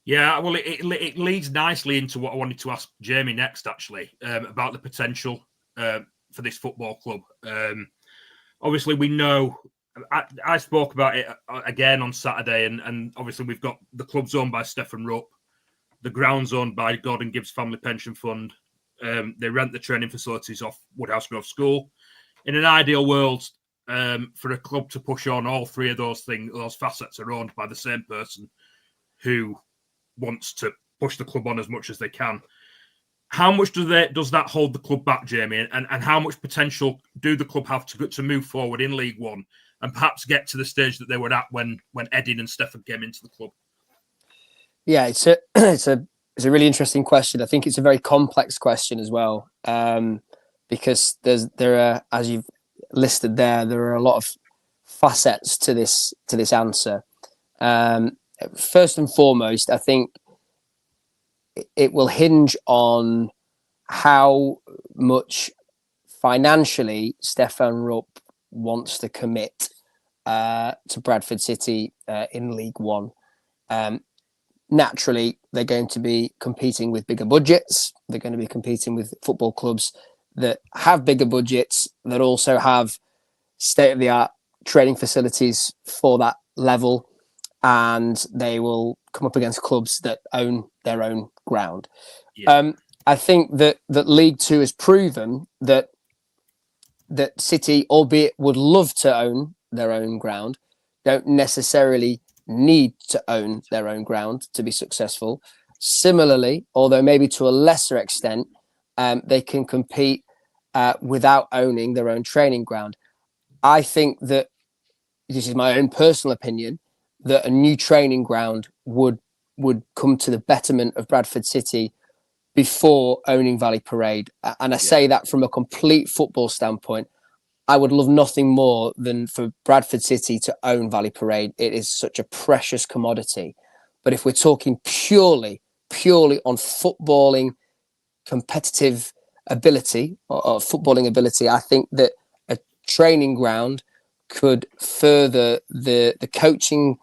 Yeah, well, it leads nicely into what I wanted to ask Jamie next, actually, about the potential for this football club. Obviously, we know, I spoke about it again on Saturday, and obviously we've got the club's owned by Stefan Rupp, the ground's owned by Gordon Gibbs Family Pension Fund. They rent the training facilities off Woodhouse Grove School. In an ideal world, for a club to push on, all three of those facets are owned by the same person who wants to push the club on as much as they can. How much does that hold the club back, Jamie? And how much potential do the club have to move forward in League One and perhaps get to the stage that they were at when Edin and Stefan came into the club? Yeah, it's a really interesting question. I think it's a very complex question as well, because there are, as you've listed there are a lot of facets to this answer. First and foremost, I think it will hinge on how much financially Stefan Rupp wants to commit to Bradford City in League One. Naturally, they're going to be competing with bigger budgets. They're going to be competing with football clubs that have bigger budgets, that also have state-of-the-art training facilities for that level. And they will come up against clubs that own their own ground. Yeah. I think that League Two has proven that City, albeit would love to own their own ground, don't necessarily need to own their own ground to be successful. Similarly, although maybe to a lesser extent, they can compete without owning their own training ground. I think that, this is my own personal opinion, that a new training ground would come to the betterment of Bradford City before owning Valley Parade. And I say that from a complete football standpoint. I would love nothing more than for Bradford City to own Valley Parade. It is such a precious commodity. But if we're talking purely on footballing competitive ability or footballing ability, I think that a training ground could further the coaching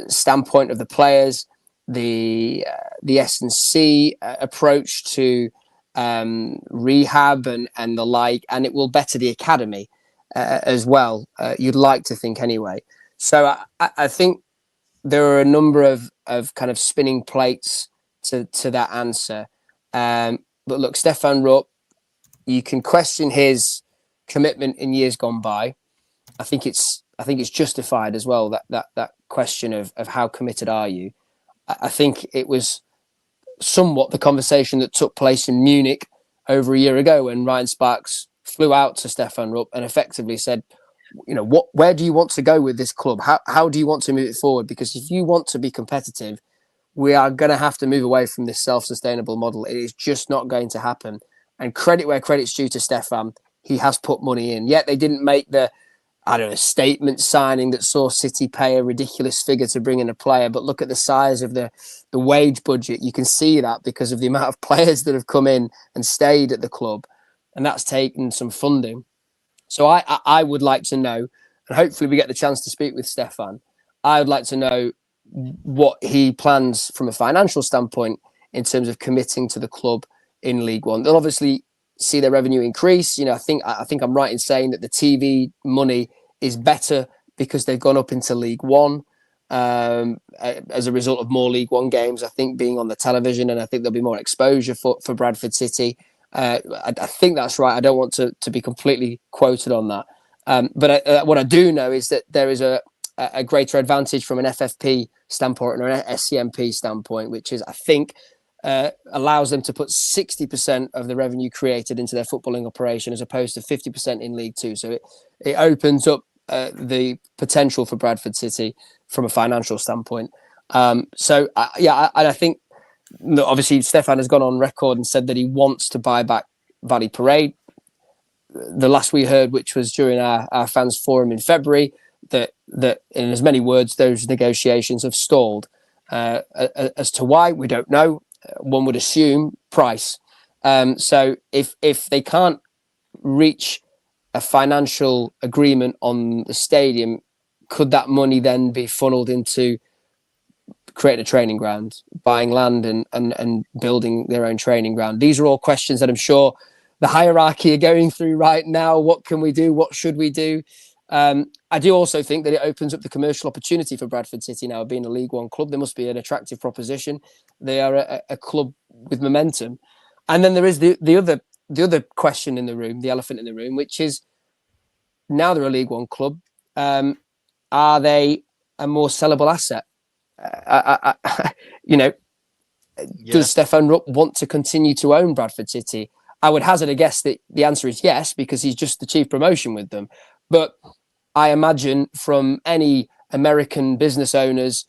standpoint of the players, the S&C approach to rehab and the like, and it will better the academy as well. You'd like to think anyway. So I think there are a number of kind of spinning plates to that answer. But look, Stefan Rupp, you can question his commitment in years gone by. I think it's justified as well, that question of how committed are you. I think it was somewhat the conversation that took place in Munich over a year ago when Ryan Sparks flew out to Stefan Rupp and effectively said, where do you want to go with this club? How do you want to move it forward? Because if you want to be competitive, we are going to have to move away from this self-sustainable model. It is just not going to happen. And credit where credit's due to Stefan, he has put money in. Yet they didn't make the, statement signing that saw City pay a ridiculous figure to bring in a player. But look at the size of the wage budget. You can see that because of the amount of players that have come in and stayed at the club. And that's taken some funding. So I would like to know, and hopefully we get the chance to speak with Stefan, I would like to know what he plans from a financial standpoint in terms of committing to the club in League One. They'll obviously see their revenue increase. I think I'm right in saying that the TV money is better because they've gone up into League One as a result of more League One games, I think, being on the television, and I think there'll be more exposure for Bradford City. I think that's right. I don't want to be completely quoted on that. But what I do know is that there is a greater advantage from an FFP standpoint or an SCMP standpoint, which is, I think, allows them to put 60% of the revenue created into their footballing operation as opposed to 50% in League Two. So it opens up the potential for Bradford City from a financial standpoint. I think obviously Stefan has gone on record and said that he wants to buy back Valley Parade. The last we heard, which was during our fans forum in February, that in as many words, those negotiations have stalled. As to why, we don't know. One would assume price. So if they can't reach a financial agreement on the stadium, could that money then be funneled into creating a training ground, buying land and building their own training ground? These are all questions that I'm sure the hierarchy are going through right now. What can we do? What should we do? I do also think that it opens up the commercial opportunity for Bradford City now, being a League One club. There must be an attractive proposition. They are a club with momentum. And then there is the other question in the room, the elephant in the room, which is, now they're a League One club. Are they a more sellable asset? Does Stefan Rupp want to continue to own Bradford City? I would hazard a guess that the answer is yes, because he's just the chief promotion with them. But I imagine from any American business owners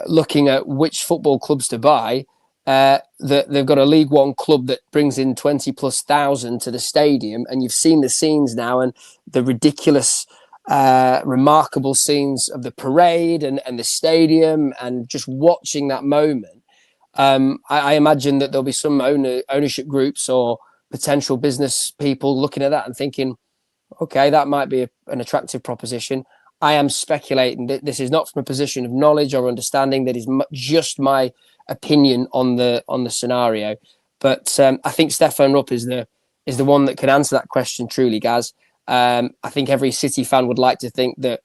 looking at which football clubs to buy, that they've got a League One club that brings in 20,000+ to the stadium. And you've seen the scenes now and the ridiculous, remarkable scenes of the parade and the stadium, and just watching that moment. I imagine that there'll be some ownership groups or potential business people looking at that and thinking, okay, that might be an attractive proposition. I am speculating that this is not from a position of knowledge or understanding. That is just my opinion on the scenario. But I think Stefan Rupp is the one that can answer that question truly, Gaz. I think every City fan would like to think that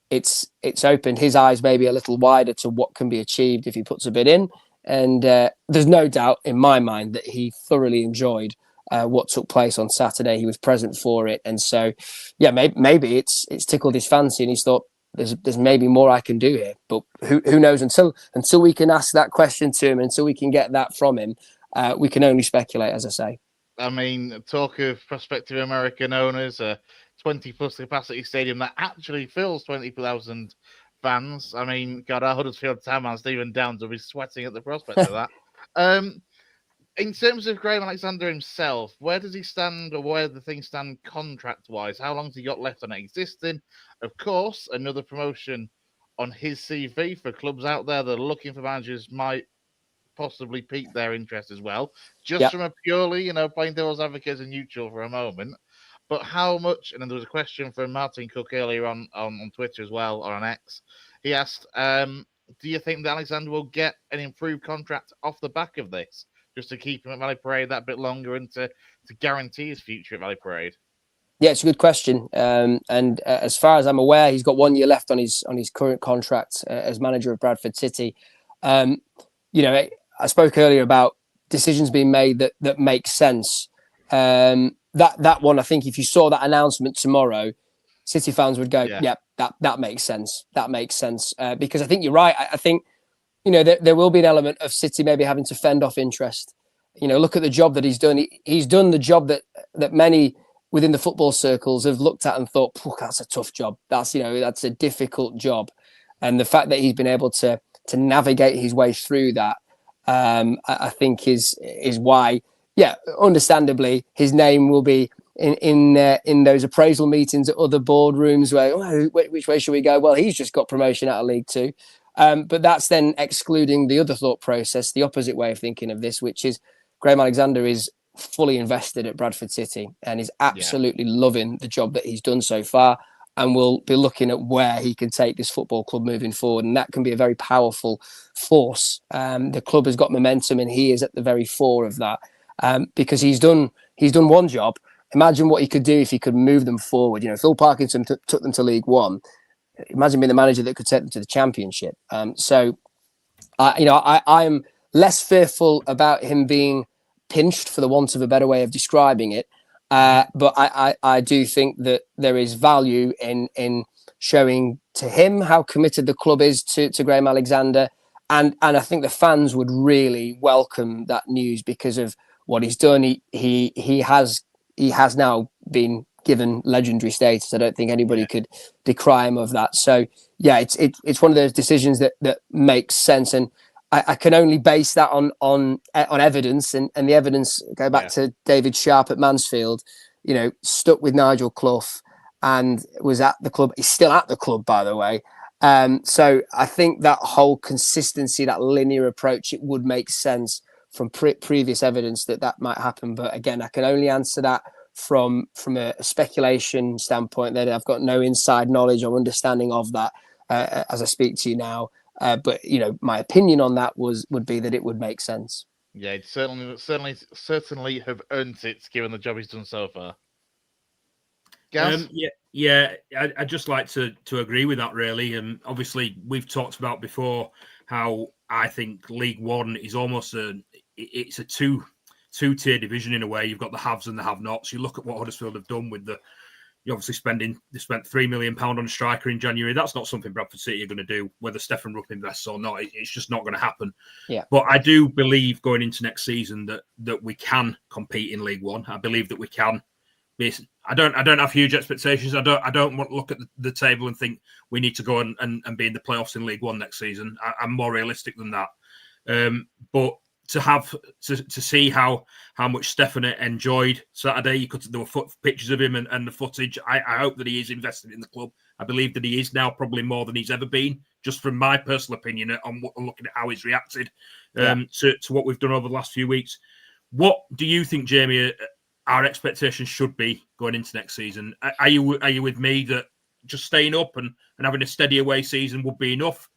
it's opened his eyes maybe a little wider to what can be achieved if he puts a bid in. And there's no doubt in my mind that he thoroughly enjoyed what took place on Saturday. He was present for it, and so maybe it's tickled his fancy, and he's thought there's maybe more I can do here. But who knows? Until we can ask that question to him, until we can get that from him, we can only speculate, as I say. I mean, talk of prospective American owners, a 20+ capacity stadium that actually fills 20,000 fans. I mean, God, our Huddersfield Town man Stephen Downs will be sweating at the prospect of that. In terms of Graham Alexander himself, where does he stand, or where do things stand contract-wise? How long has he got left on it existing? Of course, another promotion on his CV for clubs out there that are looking for managers might possibly pique their interest as well. Just from a purely, playing devil's advocate as a neutral for a moment. But how much, and then there was a question from Martin Cook earlier on Twitter as well, or on X. He asked, do you think that Alexander will get an improved contract off the back of this, just to keep him at Valley Parade that bit longer and to guarantee his future at Valley Parade? Yeah, it's a good question. And as far as I'm aware, he's got 1 year left on his current contract as manager of Bradford City. I spoke earlier about decisions being made that make sense. That one, I think, if you saw that announcement tomorrow, City fans would go, that makes sense. That makes sense. Because I think you're right. I think, there will be an element of City maybe having to fend off interest. Look at the job that he's done. He's done the job that many within the football circles have looked at and thought, that's a tough job. That's a difficult job. And the fact that he's been able to navigate his way through that, I think is why, understandably, his name will be in those appraisal meetings at other boardrooms where, which way should we go? Well, he's just got promotion out of League Two. But that's then excluding the other thought process, the opposite way of thinking of this, which is Graham Alexander is fully invested at Bradford City and is absolutely loving the job that he's done so far, and will be looking at where he can take this football club moving forward. And that can be a very powerful force. The club has got momentum and he is at the very fore of that, because he's done one job. Imagine what he could do if he could move them forward. Phil Parkinson took them to League One. Imagine being the manager that could take them to the Championship. So I'm less fearful about him being pinched, for the want of a better way of describing it. But I do think that there is value in showing to him how committed the club is to Graham Alexander. And I think the fans would really welcome that news because of what he's done. He has now been given legendary status. I don't think anybody could decry him of that. So it's one of those decisions that makes sense. And I can only base that on evidence, and the evidence go back to David Sharp at Mansfield, stuck with Nigel Clough and was at the club. He's still at the club, by the way. So I think that whole consistency, that linear approach, it would make sense from previous evidence that might happen. But again, I can only answer that from a speculation standpoint, that I've got no inside knowledge or understanding of that as I speak to you now. But my opinion on that would be that it would make sense. Yeah, it certainly have earned it, given the job he's done so far. Gaz? I'd just like to agree with that, really. And obviously, we've talked about before how I think League One is almost it's a two-tier division in a way. You've got the haves and the have-nots. You look at what Huddersfield have done with they spent £3 million on a striker in January. That's not something Bradford City are going to do, whether Stefan Rupp invests or not. It's just not going to happen. Yeah. But I do believe going into next season that we can compete in League One. I believe that we can. I don't have huge expectations. I don't want to look at the table and think we need to go and be in the playoffs in League One next season. I'm more realistic than that. But to see how much Stefan enjoyed Saturday, there were pictures of him and the footage. I hope that he is invested in the club. I believe that he is now probably more than he's ever been, just from my personal opinion on looking at how he's reacted to what we've done over the last few weeks. What do you think, Jamie, our expectations should be going into next season? Are you with me that just staying up and having a steady away season would be enough?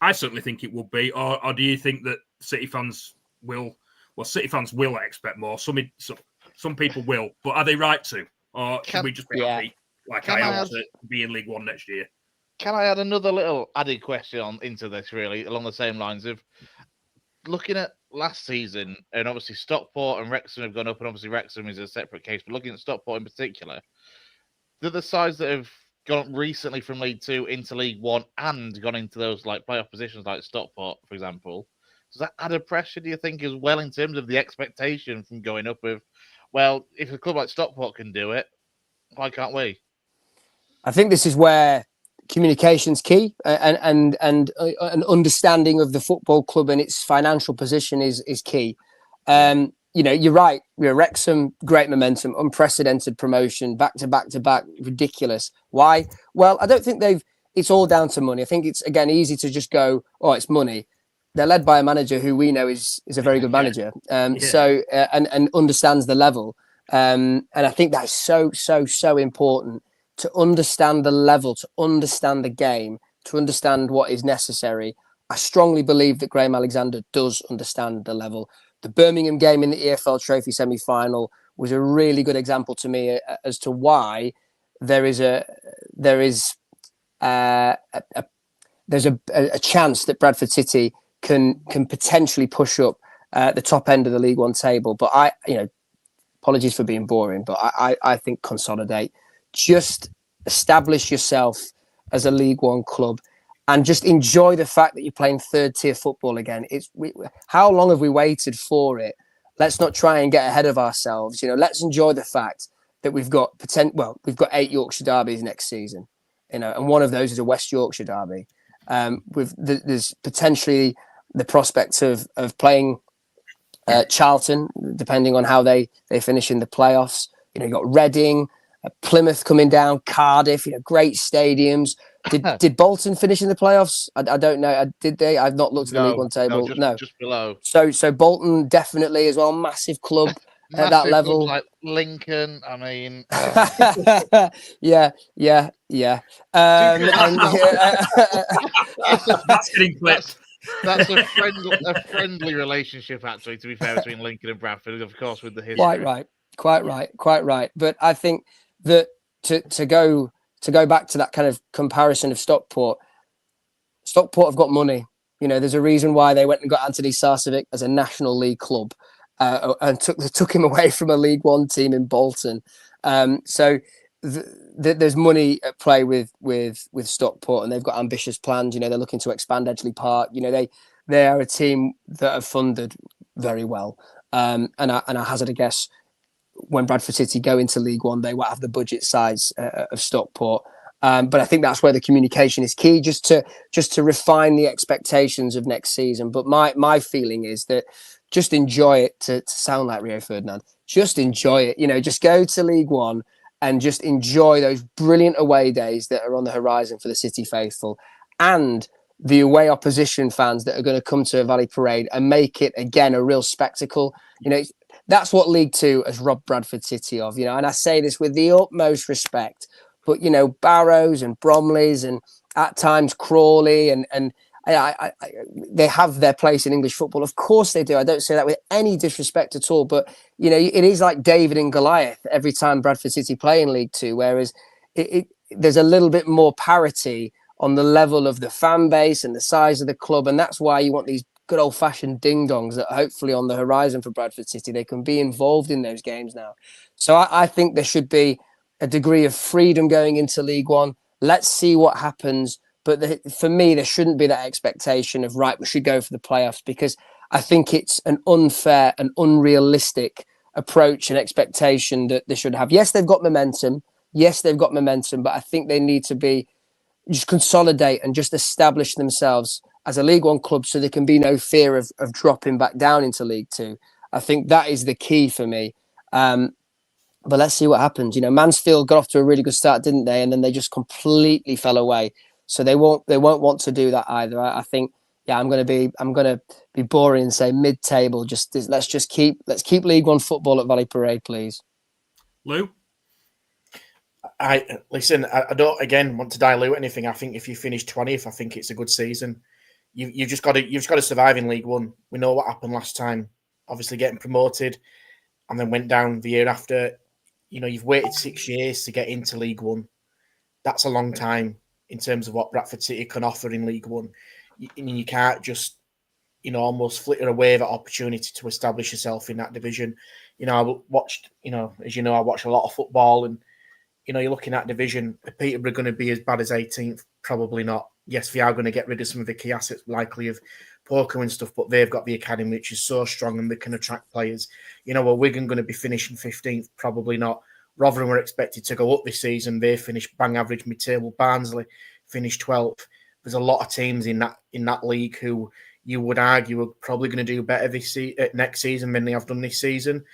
I certainly think it would be. Or do you think that City fans will expect more? Some people will, but are they right to? Or should we just be happy like I want to be in League One next year? Can I add another little added question into this, really, along the same lines of looking at last season, and obviously Stockport and Wrexham have gone up, and obviously Wrexham is a separate case, but looking at Stockport in particular, the sides that have gone recently from League Two into League One and gone into those playoff positions like Stockport, for example, does that add a pressure, do you think, as well, in terms of the expectation from going up with, well, if a club like Stockport can do it, why can't we? I think this is where communication's key, and an understanding of the football club and its financial position is key. You're right. Wrexham, great momentum, unprecedented promotion, back to back, ridiculous. Why? Well, I don't think it's all down to money. I think it's, again, easy to just go, oh, it's money. They're led by a manager who we know is a very good manager. So understands the level. And I think that's so important, to understand the level, to understand the game, to understand what is necessary. I strongly believe that Graham Alexander does understand the level. The Birmingham game in the EFL Trophy semi-final was a really good example to me as to why there's a chance that Bradford City can potentially push up the top end of the League One table. But apologies for being boring, but I think consolidate. Just establish yourself as a League One club and just enjoy the fact that you're playing third tier football again. How long have we waited for it? Let's not try and get ahead of ourselves. Let's enjoy the fact that we've got we've got 8 Yorkshire derbies next season, and one of those is a West Yorkshire derby. There's potentially the prospect of playing Charlton, depending on how they finish in the playoffs. You've got Reading, Plymouth coming down, Cardiff. Great stadiums. Did Bolton finish in the playoffs? I don't know. Did they? I've not looked at the League One table. No, just below. So Bolton definitely as well. Massive club at that level. Like Lincoln. I mean, yeah. That's getting clipped. That's a friendly relationship, actually. To be fair, between Lincoln and Bradford, of course, with the history. Quite right. But I think that to go back to that kind of comparison of Stockport have got money. There's a reason why they went and got Anthony Sarcevic as a National League club and took him away from a League One team in Bolton. So there's money at play with Stockport, and they've got ambitious plans. They're looking to expand Edgeley Park. They are a team that are funded very well. And I hazard a guess, when Bradford City go into League One, they will have the budget size of Stockport. But I think that's where the communication is key, just to refine the expectations of next season. But my feeling is that just enjoy it, to sound like Rio Ferdinand. Just enjoy it. Just go to League One and just enjoy those brilliant away days that are on the horizon for the City faithful, and the away opposition fans that are going to come to a Valley Parade and make it again a real spectacle. That's what League Two has robbed Bradford City of. And I say this with the utmost respect, but Barrows and Bromleys and at times Crawley and they have their place in English football. Of course they do. I don't say that with any disrespect at all. But, it is like David and Goliath every time Bradford City play in League Two, whereas there's a little bit more parity on the level of the fan base and the size of the club. And that's why you want these good old-fashioned ding-dongs that hopefully on the horizon for Bradford City, they can be involved in those games now. So I think there should be a degree of freedom going into League One. Let's see what happens. But for me, there shouldn't be that expectation of, right, we should go for the playoffs, because I think it's an unfair and unrealistic approach and expectation that they should have. Yes, they've got momentum. But I think they need to just consolidate and just establish themselves as a League One club, so there can be no fear of dropping back down into League Two. I think that is the key for me. But let's see what happens. Mansfield got off to a really good start, didn't they? And then they just completely fell away. So they won't want to do that either. I think, I'm going to be boring and say mid-table. Let's keep League One football at Valley Parade, please. Lou? I don't again want to dilute anything. I think if you finish 20th, I think it's a good season. You've just got to survive in League One. We know what happened last time. Obviously, getting promoted and then went down the year after. You've waited 6 years to get into League One. That's a long time in terms of what Bradford City can offer in League One. You can't just, almost flitter away that opportunity to establish yourself in that division. I watched, as I watch a lot of football, and you're looking at division. Are Peterborough going to be as bad as 18th? Probably not. Yes, they are going to get rid of some of the key assets, likely of Poker and stuff, but they've got the academy, which is so strong and they can attract players. Are Wigan going to be finishing 15th? Probably not. Rotherham were expected to go up this season. They finished bang average mid-table. Barnsley finished 12th. There's a lot of teams in that league who you would argue are probably going to do better next season than they have done this season.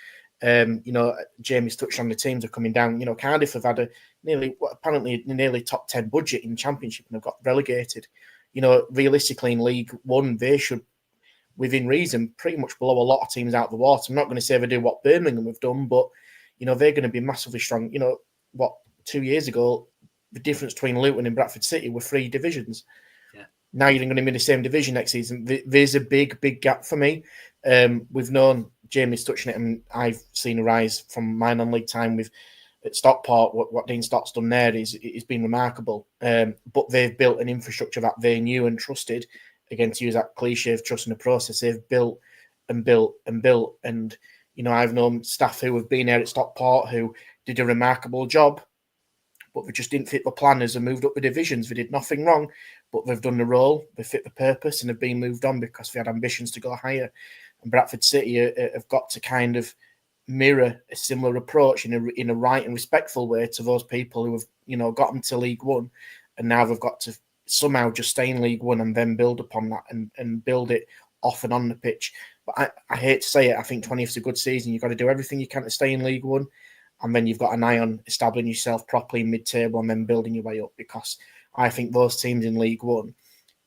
Jamie's touched on the teams are coming down. Cardiff have had a nearly top 10 budget in Championship and have got relegated. Realistically in League One, they should, within reason, pretty much blow a lot of teams out of the water. I'm not going to say they do what Birmingham have done, but, they're going to be massively strong. 2 years ago, the difference between Luton and Bradford City were 3 divisions. Yeah. Now you're going to be in the same division next season. There's a big, big gap for me. We've known, Jamie's touching it, and I've seen a rise from my non-league time at Stockport. What Dean Stock's done there is been remarkable. But they've built an infrastructure that they knew and trusted. Again, to use that cliche of trusting the process, they've built and built and built. And, I've known staff who have been there at Stockport who did a remarkable job, but they just didn't fit the planners and moved up the divisions. They did nothing wrong, but they've done the role, they fit the purpose, and have been moved on because they had ambitions to go higher. And Bradford City have got to kind of mirror a similar approach in a right and respectful way to those people who have, got them to League One, and now they've got to somehow just stay in League One and then build upon that and build it off and on the pitch. But I hate to say it, I think 20th is a good season. You've got to do everything you can to stay in League One, and then you've got an eye on establishing yourself properly in mid-table and then building your way up, because I think those teams in League One,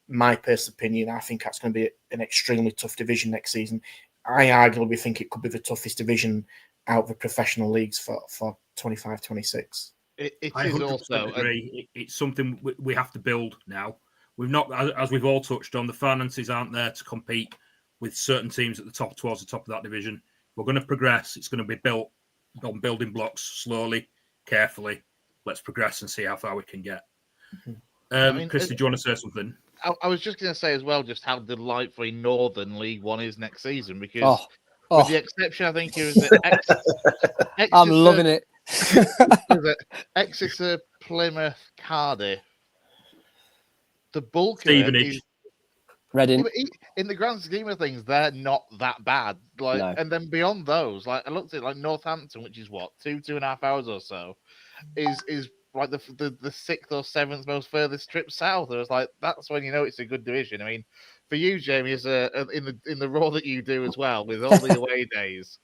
my personal opinion, I think that's going to be an extremely tough division next season. I arguably think it could be the toughest division out of the professional leagues for 25-26. It I is 100% also agree. It's something we have to build now. We've not, as we've all touched on, the finances aren't there to compete with certain teams at the top, towards the top of that division. We're going to progress. It's going to be built on building blocks slowly, carefully. Let's progress and see how far we can get. Chris, did you want to say something? I was just going to say as well, just how delightfully Northern League One is next season, because with the exception, I think it was Exeter, I'm loving it. Exeter, Plymouth, Cardiff. The bulk Stevenage. of it is Reading. in the grand scheme of things, they're not that bad. Like, No. And then beyond those, like I looked at Northampton, which is what 2.5 hours or so, is like the sixth or seventh most furthest trip south. It was like that's when you know it's a good division. I mean, for you, Jamie, as in the role that you do as well, with all the away days,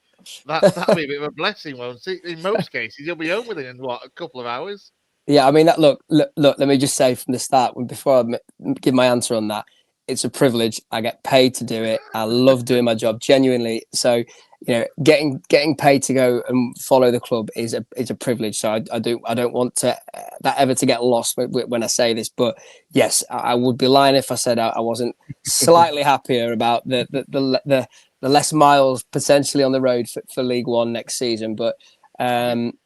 that'll be a bit of a blessing. Won't it? In most cases, you'll be home within a couple of hours. Yeah, I mean, look. Let me just say from the start, before I give my answer on that, it's a privilege. I get paid to do it. I love doing my job, genuinely. So, getting paid to go and follow the club is a privilege. So I don't want that ever to get lost when I say this. But yes, I would be lying if I said I wasn't slightly happier about the less miles potentially on the road for League One next season. But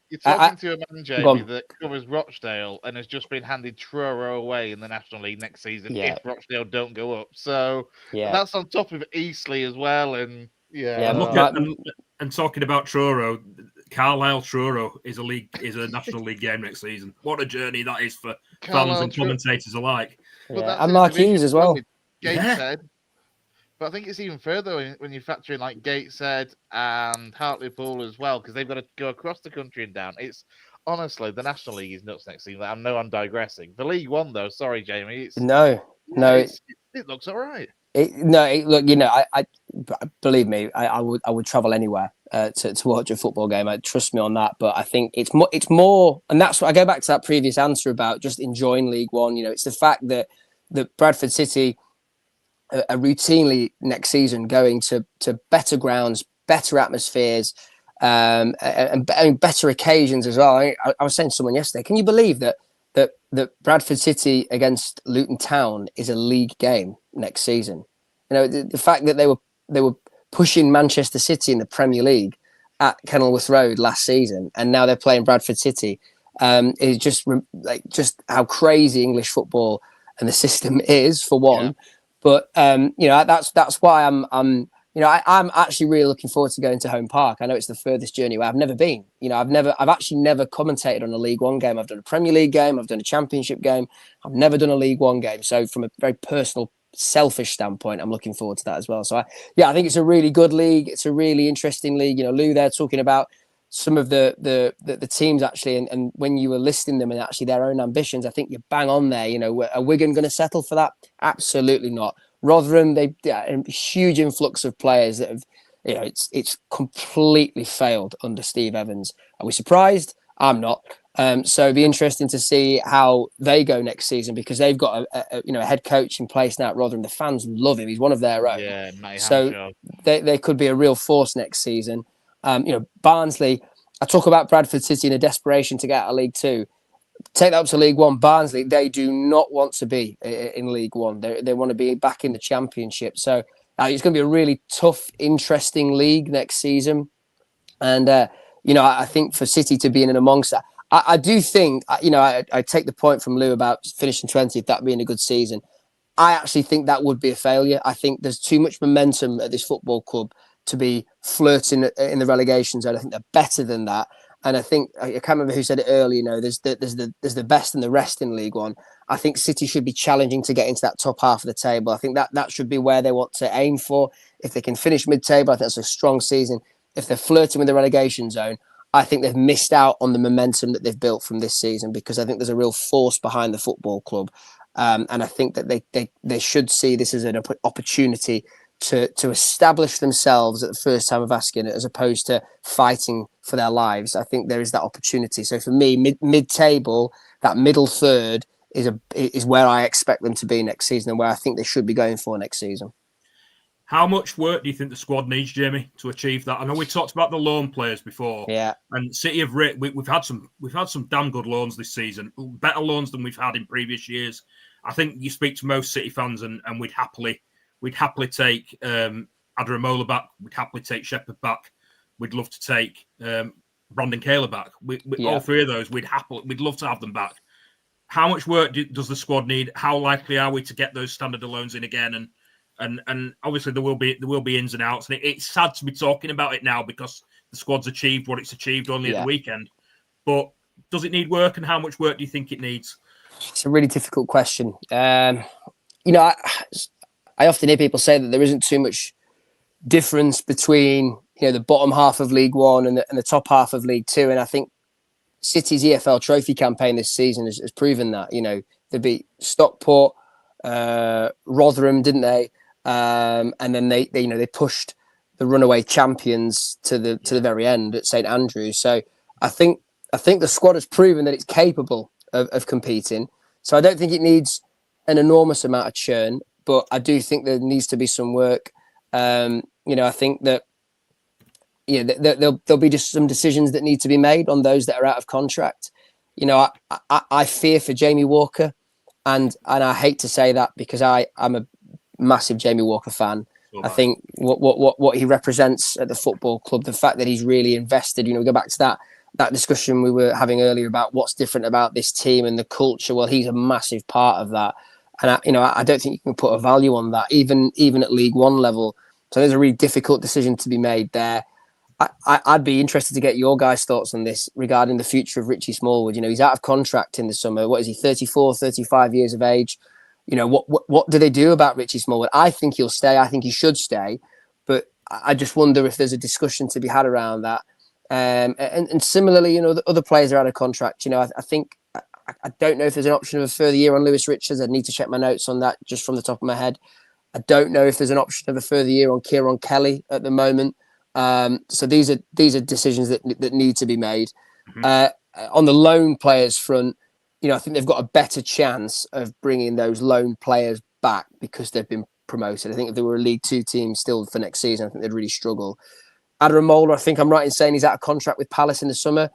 you're talking to a man, Jamie, that covers Rochdale and has just been handed Truro away in the National League next season if Rochdale don't go up. So that's on top of Eastleigh as well. And and talking about Truro, Carlisle Truro is a National League game next season. What a journey that is for fans and commentators alike. And Mark Hughes as well. Gateshead. But I think it's even further when you factor in like Gateshead and Hartlepool as well, because they've got to go across the country and down. It's honestly, the National League is nuts next season. I'm digressing. The League One, though, sorry, Jamie. It looks all right. I believe me, I would travel anywhere to watch a football game. Trust me on that. But I think it's more, and that's what I go back to that previous answer about just enjoying League One. It's the fact that Bradford City are routinely next season going to better grounds, better atmospheres, and better occasions as well. I was saying to someone yesterday, can you believe that Bradford City against Luton Town is a league game next season? The fact that they were pushing Manchester City in the Premier League at Kenilworth Road last season, and now they're playing Bradford City, is just how crazy English football and the system is, for one. Yeah. But that's why I'm actually really looking forward to going to Home Park. I know it's the furthest journey where I've never been. I've actually never commentated on a League One game. I've done a Premier League game. I've done a Championship game. I've never done a League One game. So from a very personal, selfish standpoint, I'm looking forward to that as well. So I think it's a really good league. It's a really interesting league. Lou there talking about some of the teams actually, and when you were listing them and actually their own ambitions, I think you're bang on there. Are Wigan going to settle for that? Absolutely not. Rotherham, a huge influx of players that have, it's completely failed under Steve Evans. Are we surprised? I'm not. So it'd be interesting to see how they go next season, because they've got a head coach in place now at Rotherham. The fans love him. He's one of their own. Yeah, so they could be a real force next season. Barnsley, I talk about Bradford City in a desperation to get out of League Two. Take that up to League One. Barnsley, they do not want to be in League One. They want to be back in the Championship. So it's going to be a really tough, interesting league next season. And, I think for City to be in and amongst that, I do think, I take the point from Lou about finishing 20th, that being a good season. I actually think that would be a failure. I think there's too much momentum at this football club to be flirting in the relegation zone. I think they're better than that. And I think, I can't remember who said it earlier, there's the best and the rest in League One. I think City should be challenging to get into that top half of the table. I think that should be where they want to aim for. If they can finish mid-table, I think that's a strong season. if they're flirting with the relegation zone, I think they've missed out on the momentum that they've built from this season, because I think there's a real force behind the football club. And I think that they should see this as an opportunity to establish themselves at the first time of asking it, as opposed to fighting for their lives. I think there is that opportunity. So for me, mid-table, that middle third is where I expect them to be next season, and where I think they should be going for next season. How much work do you think the squad needs, Jamie, to achieve that? I know we talked about the loan players before. Yeah. And City have we've had some damn good loans this season, better loans than we've had in previous years. I think you speak to most City fans, and we'd happily take Adaramola back. We'd happily take Shepherd back. We'd love to take Brandon Kaler back. All three of those, we'd love to have them back. How much work does the squad need? How likely are we to get those standard loans in again? And obviously there will be ins and outs. And it's sad to be talking about it now, because the squad's achieved what it's achieved only at the weekend. But does it need work, and how much work do you think it needs? It's a really difficult question. I often hear people say that there isn't too much difference between the bottom half of League One and the top half of League Two, and I think City's EFL Trophy campaign this season has proven that. They beat Stockport, Rotherham, didn't they? And then they pushed the runaway champions to the very end at St Andrews. So I think the squad has proven that it's capable of competing. So I don't think it needs an enormous amount of churn, but I do think there needs to be some work. I think that there'll be just some decisions that need to be made on those that are out of contract. I fear for Jamie Walker, and I hate to say that, because I'm a massive Jamie Walker fan. I think what he represents at the football club, the fact that he's really invested. We go back to that discussion we were having earlier about what's different about this team and the culture. Well, he's a massive part of that, and I don't think you can put a value on that, even at League One level. So there's a really difficult decision to be made there. I'd be interested to get your guys' thoughts on this regarding the future of Richie Smallwood. He's out of contract in the summer. What is he, 34, 35 years of age? What do they do about Richie Smallwood? I think he'll stay. I think he should stay. But I just wonder if there's a discussion to be had around that. And similarly, the other players are out of contract. I think I don't know if there's an option of a further year on Lewis Richards. I'd need to check my notes on that just from the top of my head. I don't know if there's an option of a further year on Kieran Kelly at the moment. So these are decisions that need to be made. Mm-hmm. On the loan players front, I think they've got a better chance of bringing those loan players back because they've been promoted. I think if they were a League Two team still for next season, I think they'd really struggle. Adaramola, I think I'm right in saying he's out of contract with Palace in the summer.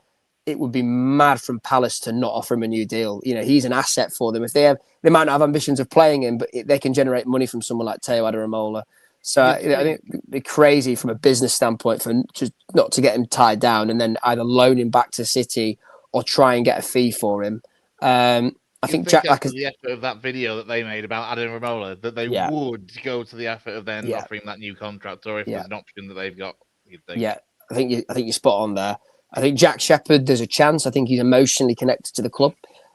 It would be mad from Palace to not offer him a new deal. He's an asset for them. If they might not have ambitions of playing him, but they can generate money from someone like Teo Adaramola. So I think it'd be crazy from a business standpoint for just not to get him tied down and then either loan him back to City or try and get a fee for him. I think Jack, the effort of that video that they made about Adaramola, that they would go to the effort of then offering that new contract, or if there's an option that they've got. You'd think. Yeah, I think you're spot on there. I think Jack Shepherd, there's a chance. I think he's emotionally connected to the club.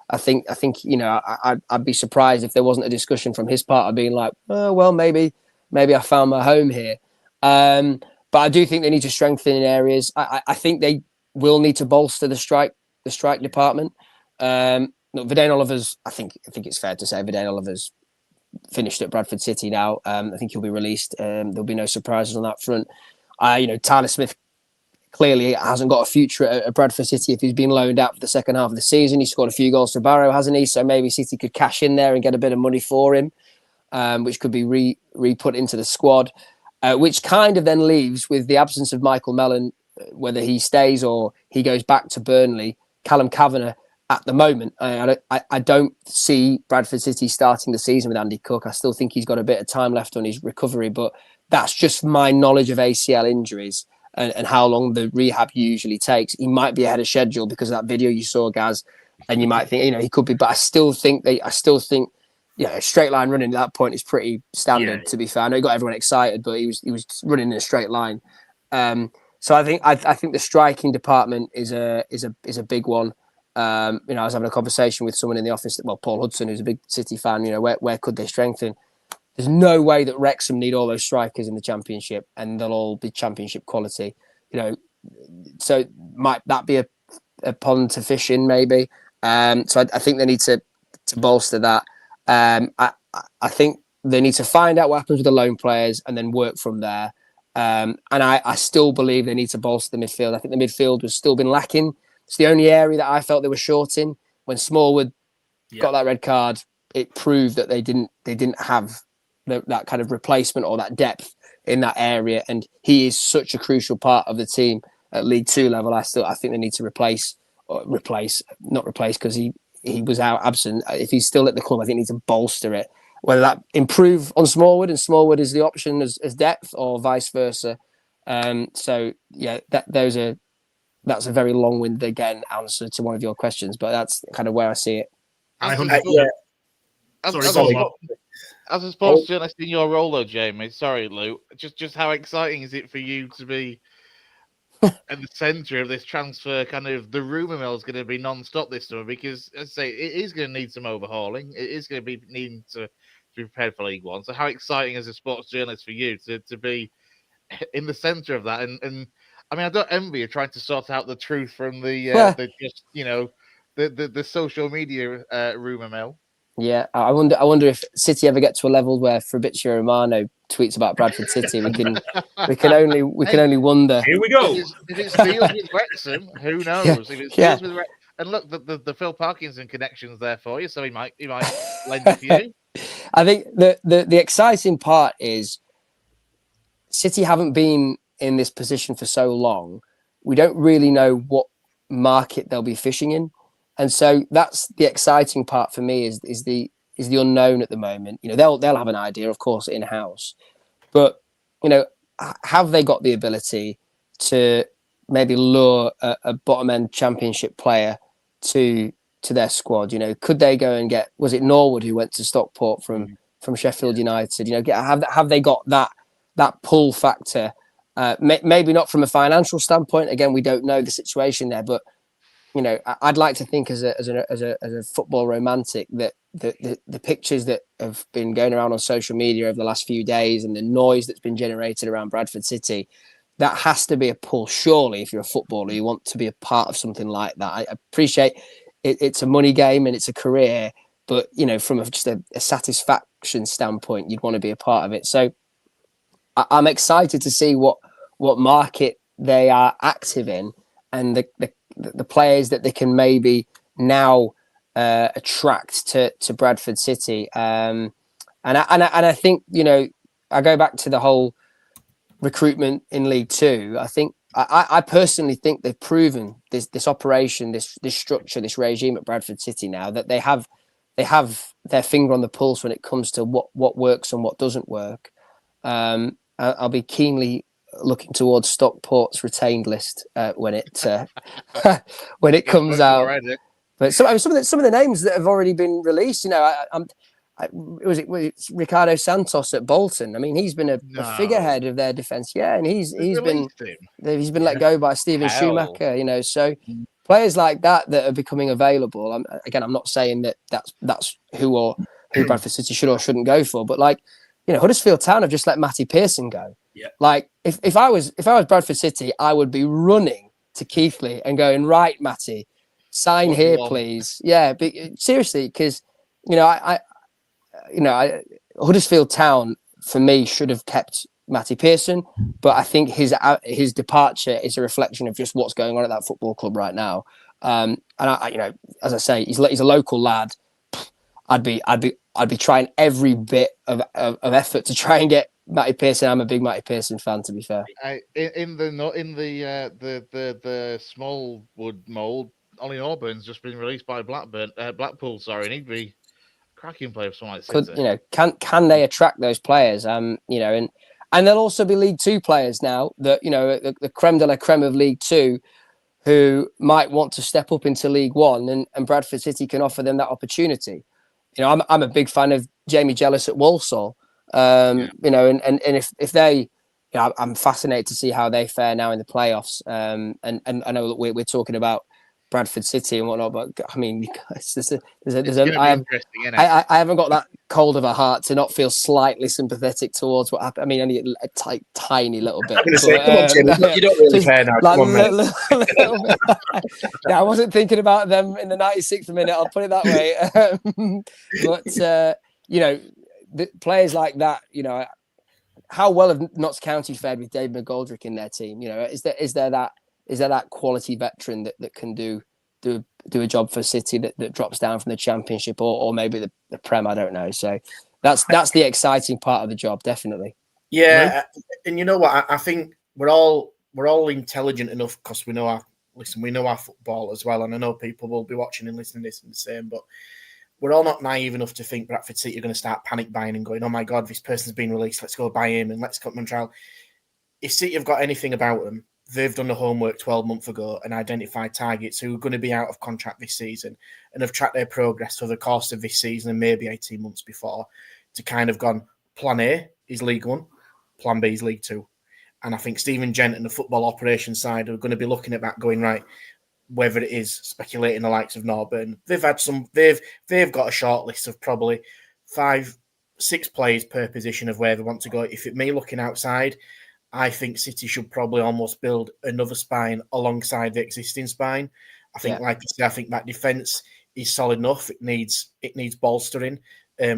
I think I'd be surprised if there wasn't a discussion from his part of being like, oh, well, maybe I found my home here. But I do think they need to strengthen in areas. I think they will need to bolster the strike department. Look, Vidane Oliver's, I think it's fair to say Vidane Oliver's finished at Bradford City now. I think he'll be released. There'll be no surprises on that front. Tyler Smith clearly hasn't got a future at Bradford City if he's been loaned out for the second half of the season. He scored a few goals for Barrow, hasn't he? So maybe City could cash in there and get a bit of money for him, which could be re-put into the squad, which kind of then leaves with the absence of Michael Mellon, whether he stays or he goes back to Burnley. Callum Kavanagh at the moment, I don't see Bradford City starting the season with Andy Cook. I still think he's got a bit of time left on his recovery, but that's just my knowledge of ACL injuries and how long the rehab usually takes. He might be ahead of schedule because of that video you saw, Gaz, and you might think, he could be, but I still think a straight line running at that point is pretty standard, to be fair. I know he got everyone excited, but he was running in a straight line. So I think the striking department is a big one. I was having a conversation with someone in the office, Paul Hudson, who's a big City fan, where could they strengthen? There's no way that Wrexham need all those strikers in the Championship and they'll all be Championship quality. So might that be a pond to fish in, maybe? So I think they need to bolster that. I think they need to find out what happens with the loan players and then work from there. And I still believe they need to bolster the midfield. I think the midfield has still been lacking. It's the only area that I felt they were short in. When Smallwood got that red card, it proved that they didn't have that kind of replacement or that depth in that area. And he is such a crucial part of the team at League Two level. I think they need to not replace because he was out absent. If he's still at the club, I think they need to bolster it. Whether that improve on Smallwood and Smallwood is the option as depth or vice versa. So yeah, that's a very long-winded again answer to one of your questions, but that's kind of where I see it. As a sports journalist in your role, though, Jamie, sorry, Lou, just how exciting is it for you to be at the centre of this transfer? Kind of the rumour mill is going to be non-stop this summer because, as I say, it is going to need some overhauling. It is going to be needing to be prepared for League One. So how exciting as a sports journalist for you to be in the centre of that? And I mean, I don't envy you trying to sort out the truth from the social media rumour mill. Yeah, I wonder if City ever get to a level where Fabrizio Romano tweets about Bradford City. We can only wonder. Here we go. If it deals with Wrexham, who knows? If it deals with and look, the Phil Parkinson connection's there for you, so he might lend it to you. I think the exciting part is City haven't been in this position for so long. We don't really know what market they'll be fishing in. And so that's the exciting part for me is the unknown at the moment. They'll have an idea, of course, in-house, but have they got the ability to maybe lure a bottom end championship player to their squad? Could they go and get, was it Norwood who went to Stockport from Sheffield United? Have they got that pull factor? Maybe not from a financial standpoint. Again, we don't know the situation there, but I'd like to think as a football romantic that the pictures that have been going around on social media over the last few days and the noise that's been generated around Bradford City, that has to be a pull. Surely, if you're a footballer, you want to be a part of something like that. I appreciate it's a money game and it's a career, but from just a satisfaction standpoint, you'd want to be a part of it. So I'm excited to see what market they are active in and the players that they can maybe now attract to Bradford City. And I think, I go back to the whole recruitment in League Two. I think I personally think they've proven this operation, this structure, this regime at Bradford City now that they have their finger on the pulse when it comes to what works and what doesn't work. I'll be keenly looking towards Stockport's retained list when it comes out. Already. But some of the names that have already been released, was it Ricardo Santos at Bolton? I mean, he's been a figurehead of their defence, and he's been let go by Steven Schumacher. So players like that are becoming available. I'm not saying that's who Bradford City should or shouldn't go for, but Huddersfield Town have just let Matty Pearson go. Yeah. Like if I was Bradford City, I would be running to Keighley and going, right, Matty, sign here, please. Yeah, but seriously, because Huddersfield Town for me should have kept Matty Pearson, but I think his departure is a reflection of just what's going on at that football club right now. And as I say, he's a local lad. I'd be trying every bit of effort to try and get Matty Pearson. I'm a big Matty Pearson fan, to be fair. In the Smallwood mould, Ollie Auburn's just been released by Blackpool. Sorry, and he'd be a cracking player for someone like City. Can they attract those players? And there'll also be League Two players now that the creme de la creme of League Two, who might want to step up into League One, and Bradford City can offer them that opportunity. I'm a big fan of Jamie Jealous at Walsall. And if they, I'm fascinated to see how they fare now in the playoffs. And I know that we're talking about Bradford City and whatnot. But I mean, I Interesting, isn't it? I haven't got that cold of a heart to not feel slightly sympathetic towards what happened. I mean, only a tiny little bit. I'm going to say, come on, Jamie, you don't really care now. Come on, mate. Little bit. Yeah, I wasn't thinking about them in the 96th minute. I'll put it that way. But you know, the players like that, you know, how well have Notts County fared with Dave McGoldrick in their team? You know, is there that quality veteran that can do a job for City that drops down from the Championship or maybe the Prem? I don't know. So that's the exciting part of the job, definitely. Yeah, and you know what? I think we're all intelligent enough because we know our football as well, and I know people will be watching and listening to this and the same, but we're all not naive enough to think Bradford City are going to start panic buying and going, oh my God, this person's been released, let's go buy him and let's cut him on trial. If City have got anything about them, they've done the homework 12 months ago and identified targets who are going to be out of contract this season and have tracked their progress for the course of this season and maybe 18 months before to kind of gone, plan A is League One, plan B is League Two. And I think Stephen Gent and the football operations side are going to be looking at that going, right, whether it is speculating the likes of Norburn, they've got a short list of probably 5-6 players per position of where they want to go. If it me looking outside, I think City should probably almost build another spine alongside the existing spine. I think, like I said, I think that defence is solid enough. It needs bolstering.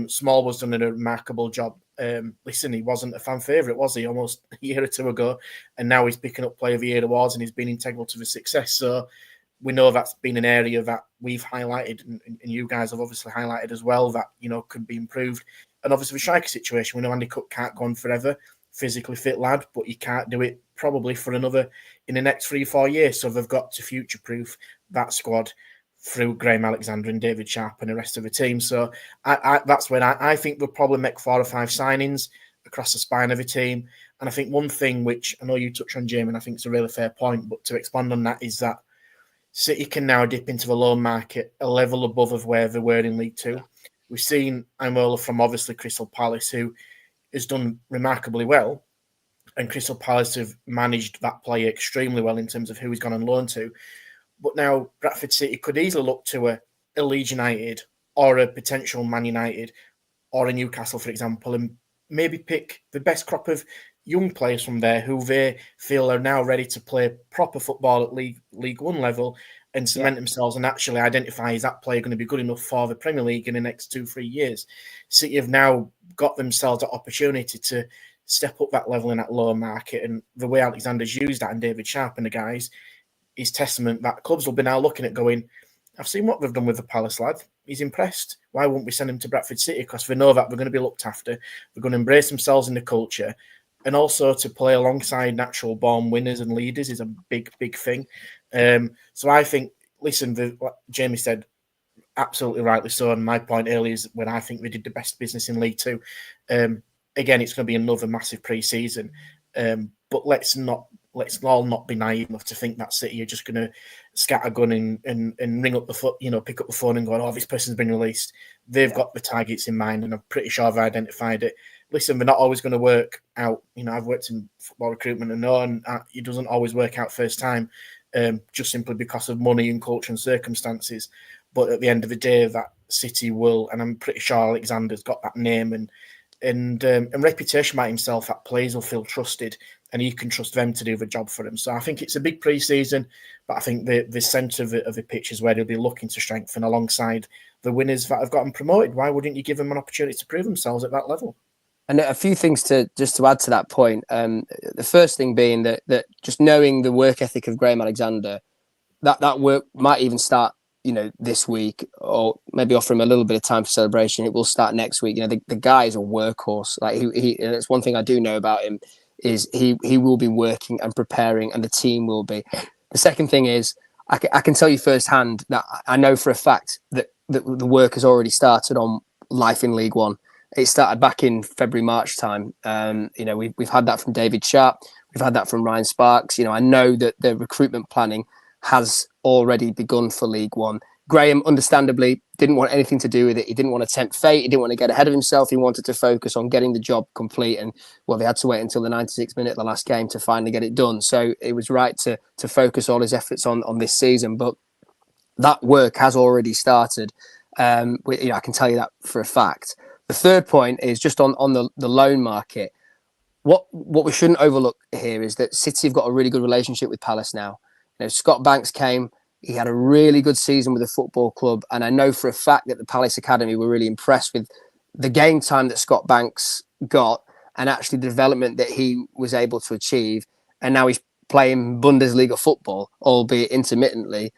Small was done a remarkable job. Listen, he wasn't a fan favourite, was he? Almost a year or two ago, and now he's picking up Player of the Year awards and he's been integral to the success. So we know that's been an area that we've highlighted, and you guys have obviously highlighted as well that, you know, could be improved. And obviously the striker situation, we know Andy Cook can't go on forever, physically fit lad, but he can't do it probably for another in the next 3-4 years. So they've got to future-proof that squad through Graham Alexander and David Sharp and the rest of the team. So that's when I think we'll probably make 4 or 5 signings across the spine of the team. And I think one thing which I know you touched on, Jamie, and I think it's a really fair point, but to expand on that is that City can now dip into the loan market a level above of where they were in League Two. We've seen Imola from obviously Crystal Palace, who has done remarkably well, and Crystal Palace have managed that player extremely well in terms of who he's gone on loan to. But now Bradford City could easily look to a Leeds United or a potential Man United or a Newcastle, for example, and maybe pick the best crop of young players from there who they feel are now ready to play proper football at League One level and cement themselves and actually identify, is that player going to be good enough for the Premier League in the next 2-3 years? City have now got themselves an opportunity to step up that level in that lower market, and the way Alexander's used that and David Sharp and the guys is testament that clubs will be now looking at going, I've seen what they've done with the Palace lad. He's impressed. Why wouldn't we send him to Bradford City? Because they know that they're going to be looked after. They're going to embrace themselves in the culture. And also to play alongside natural born winners and leaders is a big, big thing. So I think, listen, what Jamie said, absolutely rightly so. And my point earlier is when I think we did the best business in League Two. Again, it's going to be another massive pre-season. But let's all not be naive enough to think that City are just going to scattergun and ring up the foot, pick up the phone and go, oh, this person's been released. They've got the targets in mind, and I'm pretty sure I've identified it. Listen, we're not always going to work out. I've worked in football recruitment and know, and it doesn't always work out first time, just simply because of money and culture and circumstances. But at the end of the day, that City will, and I'm pretty sure Alexander's got that name and reputation by himself, that players will feel trusted and he can trust them to do the job for him. So I think it's a big pre-season, but I think the centre of the pitch is where they'll be looking to strengthen alongside the winners that have gotten promoted. Why wouldn't you give them an opportunity to prove themselves at that level? And a few things to add to that point. The first thing being that just knowing the work ethic of Graham Alexander, that work might even start, this week, or maybe offer him a little bit of time for celebration. It will start next week. The guy is a workhorse. Like he and it's one thing I do know about him is he will be working and preparing, and the team will be. The second thing is I can tell you firsthand that I know for a fact that the work has already started on life in League One. It started back in February, March time. We've had that from David Sharp. We've had that from Ryan Sparks. I know that the recruitment planning has already begun for League One. Graham, understandably, didn't want anything to do with it. He didn't want to tempt fate. He didn't want to get ahead of himself. He wanted to focus on getting the job complete. And, they had to wait until the 96th minute of the last game to finally get it done. So it was right to focus all his efforts on this season. But that work has already started. I can tell you that for a fact. The third point is just on the loan market. What we shouldn't overlook here is that City have got a really good relationship with Palace now. Scott Banks came. He had a really good season with the football club. And I know for a fact that the Palace Academy were really impressed with the game time that Scott Banks got and actually the development that he was able to achieve. And now he's playing Bundesliga football, albeit intermittently,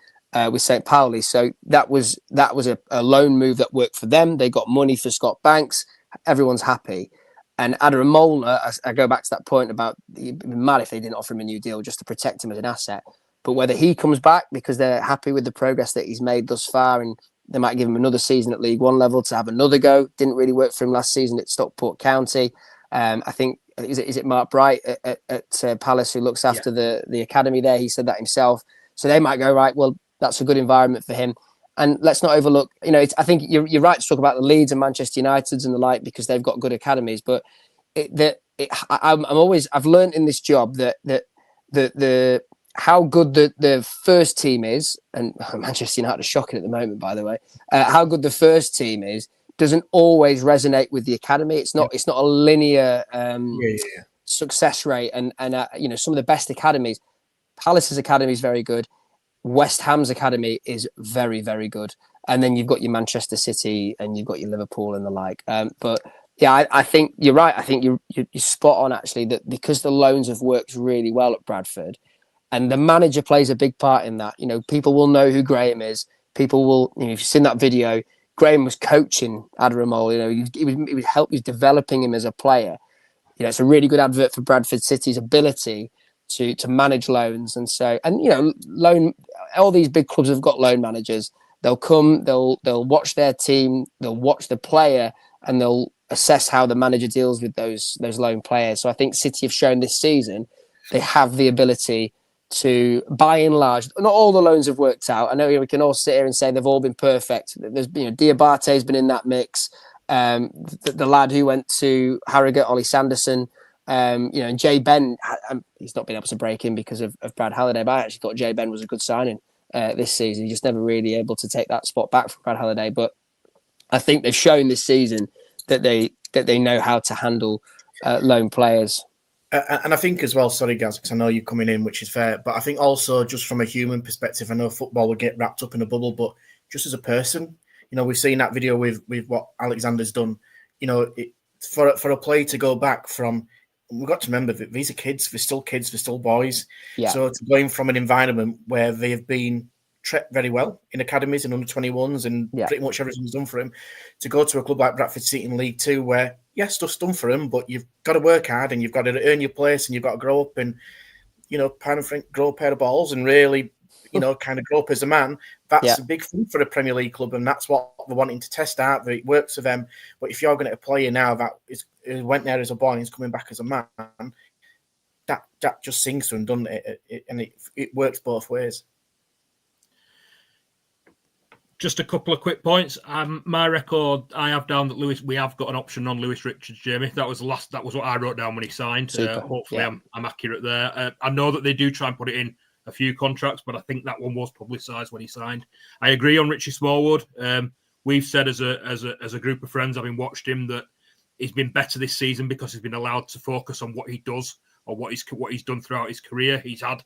with St. Pauli. So that was a loan move that worked for them. They got money for Scott Banks. Everyone's happy. And Adaramola, I go back to that point about it'd be mad if they didn't offer him a new deal just to protect him as an asset. But whether he comes back because they're happy with the progress that he's made thus far, and they might give him another season at League One level to have another go. Didn't really work for him last season at Stockport County. I think is it Mark Bright at Palace who looks after the academy there? He said that himself. So they might go, right, well, that's a good environment for him. And let's not overlook, I think you're right to talk about the Leeds and Manchester Uniteds and the like because they've got good academies. But I've learned in this job that the how good the first team is, and Manchester United are shocking at the moment, by the way. How good the first team is doesn't always resonate with the academy. It's not a linear success rate, and some of the best academies. Palace's academy is very good. West Ham's academy is very, very good, and then you've got your Manchester City and you've got your Liverpool and the like. But yeah, I think you're right. I think you're spot on actually. That because the loans have worked really well at Bradford. And the manager plays a big part in that. People will know who Graham is. People will, if you've seen that video, Graham was coaching Adaramola. He was developing him as a player. It's a really good advert for Bradford City's ability to manage loans. And loan. All these big clubs have got loan managers. They'll come, they'll watch their team, they'll watch the player, and they'll assess how the manager deals with those loan players. So I think City have shown this season they have the ability to, by and large, not all the loans have worked out. I know we can all sit here and say they've all been perfect. There's, Diabate's been in that mix. The lad who went to Harrogate, Ollie Sanderson, and Jay Ben, he's not been able to break in because of Brad Halliday, but I actually thought Jay Ben was a good signing this season. He's just never really able to take that spot back from Brad Halliday. But I think they've shown this season that they know how to handle loan players. And I think as well, sorry, Gaz, because I know you're coming in, which is fair, but I think also just from a human perspective, I know football will get wrapped up in a bubble, but just as a person, we've seen that video with what Alexander's done. For a player to go back from, we've got to remember that these are kids, they're still boys. Yeah. So to going from an environment where they have been treated very well in academies and under 21s and pretty much everything's done for him, to go to a club like Bradford City in League Two where, stuff's done for him, but you've got to work hard and you've got to earn your place and you've got to grow up and, grow a pair of balls and really, kind of grow up as a man. That's a big thing for a Premier League club, and that's what they're wanting to test out. That it works for them. But if you're going to play a player now who went there as a boy and is coming back as a man, that just sings to him, doesn't it? And it works both ways. Just a couple of quick points. My record, I have down that we have got an option on Lewis Richards, Jamie. That was what I wrote down when he signed. Hopefully I'm accurate there. I know that they do try and put it in a few contracts, but I think that one was publicised when he signed. I agree on Richie Smallwood. We've said as a group of friends, having watched him, that he's been better this season because he's been allowed to focus on what he does or what he's done throughout his career. He's had...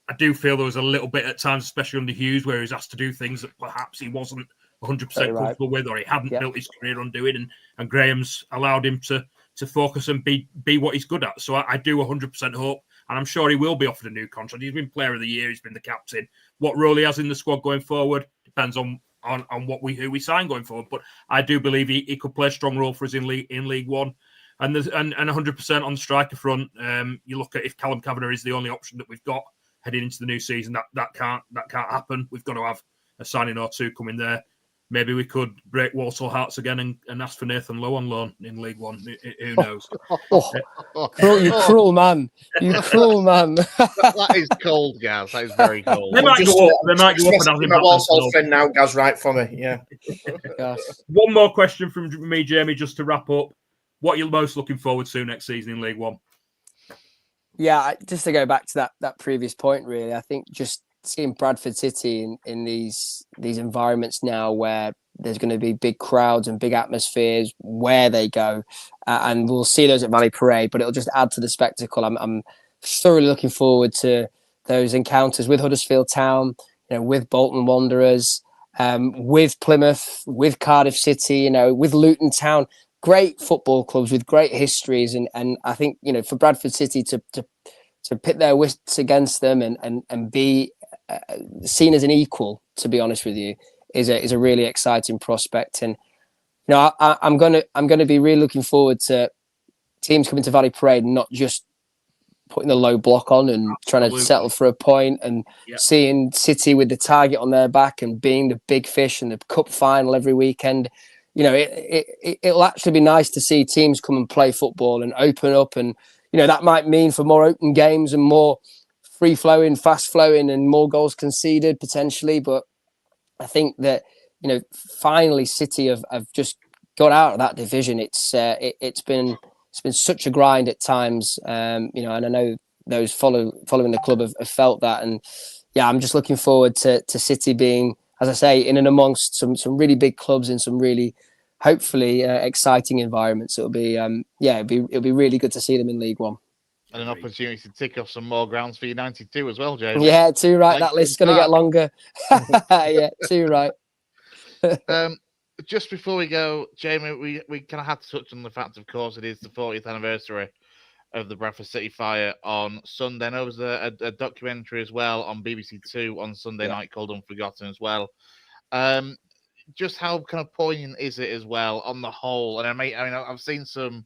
I do feel there was a little bit at times, especially under Hughes, where he was asked to do things that perhaps he wasn't 100% comfortable with, or he hadn't built his career on doing, and Graham's allowed him to focus and be what he's good at. So I do 100% hope, and I'm sure he will be offered a new contract. He's been Player of the Year, he's been the captain. What role he has in the squad going forward depends on who we sign going forward. But I do believe he could play a strong role for us in League One. And 100% on the striker front. You look at if Callum Kavanagh is the only option that we've got heading into the new season, that can't happen. We've got to have a signing or two coming there. Maybe we could break Walsall hearts again and ask for Nathan Lowe on loan in League One. Who knows? You cruel man. You cruel man. That is cold, Gaz. That is very cold. They might go up and have him. My Walsall friend now, Gaz, right for me. Yeah. One more question from me, Jamie, just to wrap up. What are you most looking forward to next season in League One? Yeah, just to go back to that previous point, really, I think just seeing Bradford City in these environments now where there's going to be big crowds and big atmospheres where they go, and we'll see those at Valley Parade. But it'll just add to the spectacle. I'm thoroughly looking forward to those encounters with Huddersfield Town, with Bolton Wanderers, with Plymouth, with Cardiff City, with Luton Town. Great football clubs with great histories, and I think for Bradford City to pit their wits against them and be seen as an equal, to be honest with you, is a really exciting prospect. And I'm gonna be really looking forward to teams coming to Valley Parade, and not just putting the low block on and trying to settle for a point, and seeing City with the target on their back and being the big fish in the cup final every weekend. It'll actually be nice to see teams come and play football and open up, and that might mean for more open games and more free flowing, fast flowing, and more goals conceded potentially. But I think that finally City have just got out of that division. It's been such a grind at times, and I know those following the club have felt that. And I'm just looking forward to City being, as I say, in and amongst some really big clubs in some really, hopefully, exciting environments. It'll be really good to see them in League One. And an opportunity to tick off some more grounds for United too, as well, Jamie. Yeah, too right. That list's going to get longer. Yeah, too right. Just before we go, Jamie, we kind of have to touch on the fact, of course, it is the 40th anniversary of the Bradford City fire on Sunday. And there was a documentary as well on BBC Two on Sunday night called Unforgotten as well. Just how kind of poignant is it as well on the whole? And I've seen some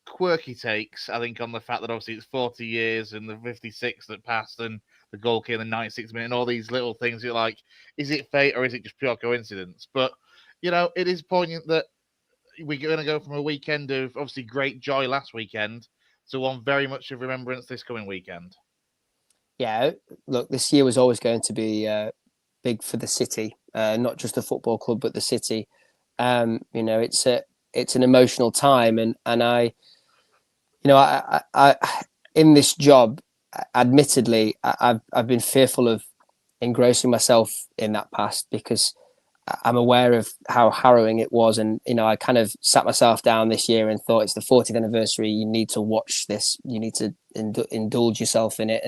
quirky takes, I think, on the fact that obviously it's 40 years and the 56 that passed and the goal came in the 96th minute and all these little things. You're like, is it fate or is it just pure coincidence? But it is poignant that we're going to go from a weekend of obviously great joy last weekend to one very much of remembrance this coming weekend. Yeah, look, this year was always going to be big for the city, not just the football club but the city. It's an emotional time, and I in this job, admittedly, I've been fearful of engrossing myself in that past, because I'm aware of how harrowing it was. And, I kind of sat myself down this year and thought, it's the 40th anniversary. You need to watch this. You need to indulge yourself in it.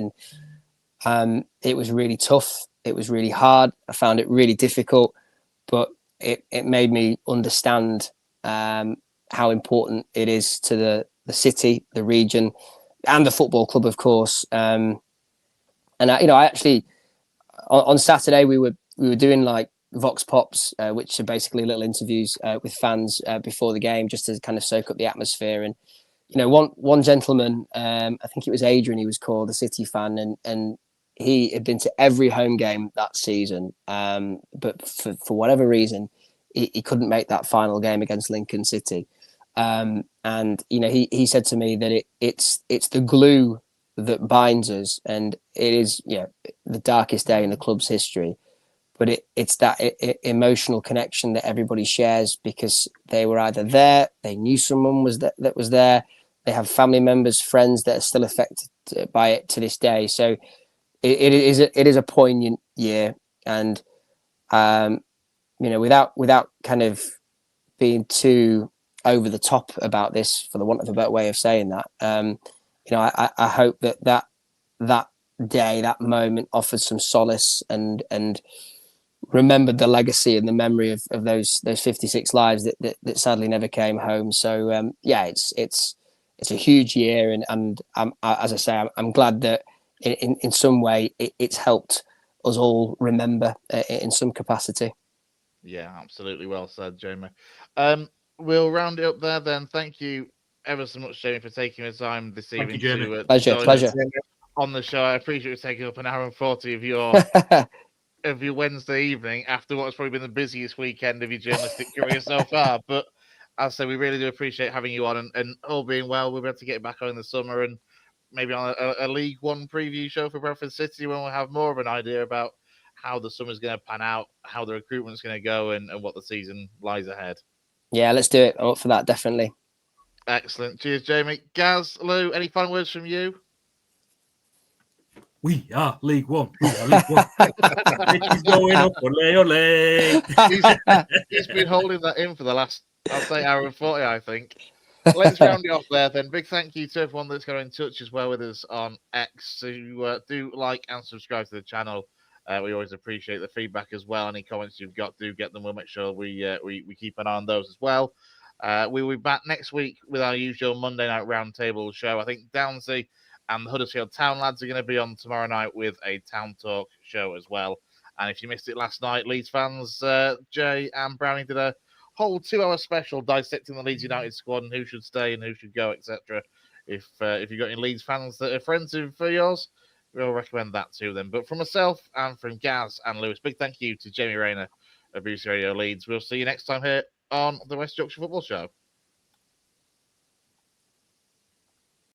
And it was really tough. It was really hard. I found it really difficult, but it made me understand how important it is to the city, the region, and the football club, of course. And I actually, on Saturday, we were doing like Vox Pops, which are basically little interviews with fans before the game, just to kind of soak up the atmosphere. And one gentleman, I think it was Adrian, he was called, a City fan, and he had been to every home game that season, but for whatever reason, he couldn't make that final game against Lincoln City. And he said to me that it's the glue that binds us, and it is the darkest day in the club's history. But it's that emotional connection that everybody shares, because they were either there, they knew someone that was there, they have family members, friends that are still affected by it to this day. So it is a poignant year, and without kind of being too over the top about this, for the want of a better way of saying that, I hope that day, that moment, offered some solace and remembered the legacy and the memory of those 56 lives that sadly never came home. So it's a huge year, and as I say, I'm glad that in some way it's helped us all remember in some capacity. Yeah, absolutely. Well said, Jamie. We'll round it up there then. Thank you ever so much, Jamie, for taking the time this evening to pleasure on the show. I appreciate you taking up an hour and 40 of your of your Wednesday evening after what's probably been the busiest weekend of your journalistic career so far. But as I say, we really do appreciate having you on, and all being well, we'll be able to get back on in the summer and maybe on a League One preview show for Bradford City, when we'll have more of an idea about how the summer's going to pan out, how the recruitment's going to go, and what the season lies ahead. Yeah, let's do it. I'm up for that, definitely. Excellent. Cheers, Jamie. Gaz, Lou, any final words from you? We are League One. We are League One. It's going up. Ole, ole. He's been holding that in for the last, I'll say, hour and 40, I think. Let's round it off there then. Big thank you to everyone that's got in touch as well with us on X. So do like and subscribe to the channel. We always appreciate the feedback as well. Any comments you've got, do get them. We'll make sure we keep an eye on those as well. We'll be back next week with our usual Monday night roundtable show. I think Downsy and the Huddersfield Town lads are going to be on tomorrow night with a Town Talk show as well. And if you missed it last night, Leeds fans, Jay and Brownie did a whole 2-hour special dissecting the Leeds United squad and who should stay and who should go, etc. If you've got any Leeds fans that are friends of yours, we'll recommend that to them. But from myself and from Gaz and Lewis, big thank you to Jamie Raynor of BBC Radio Leeds. We'll see you next time here on the West Yorkshire Football Show.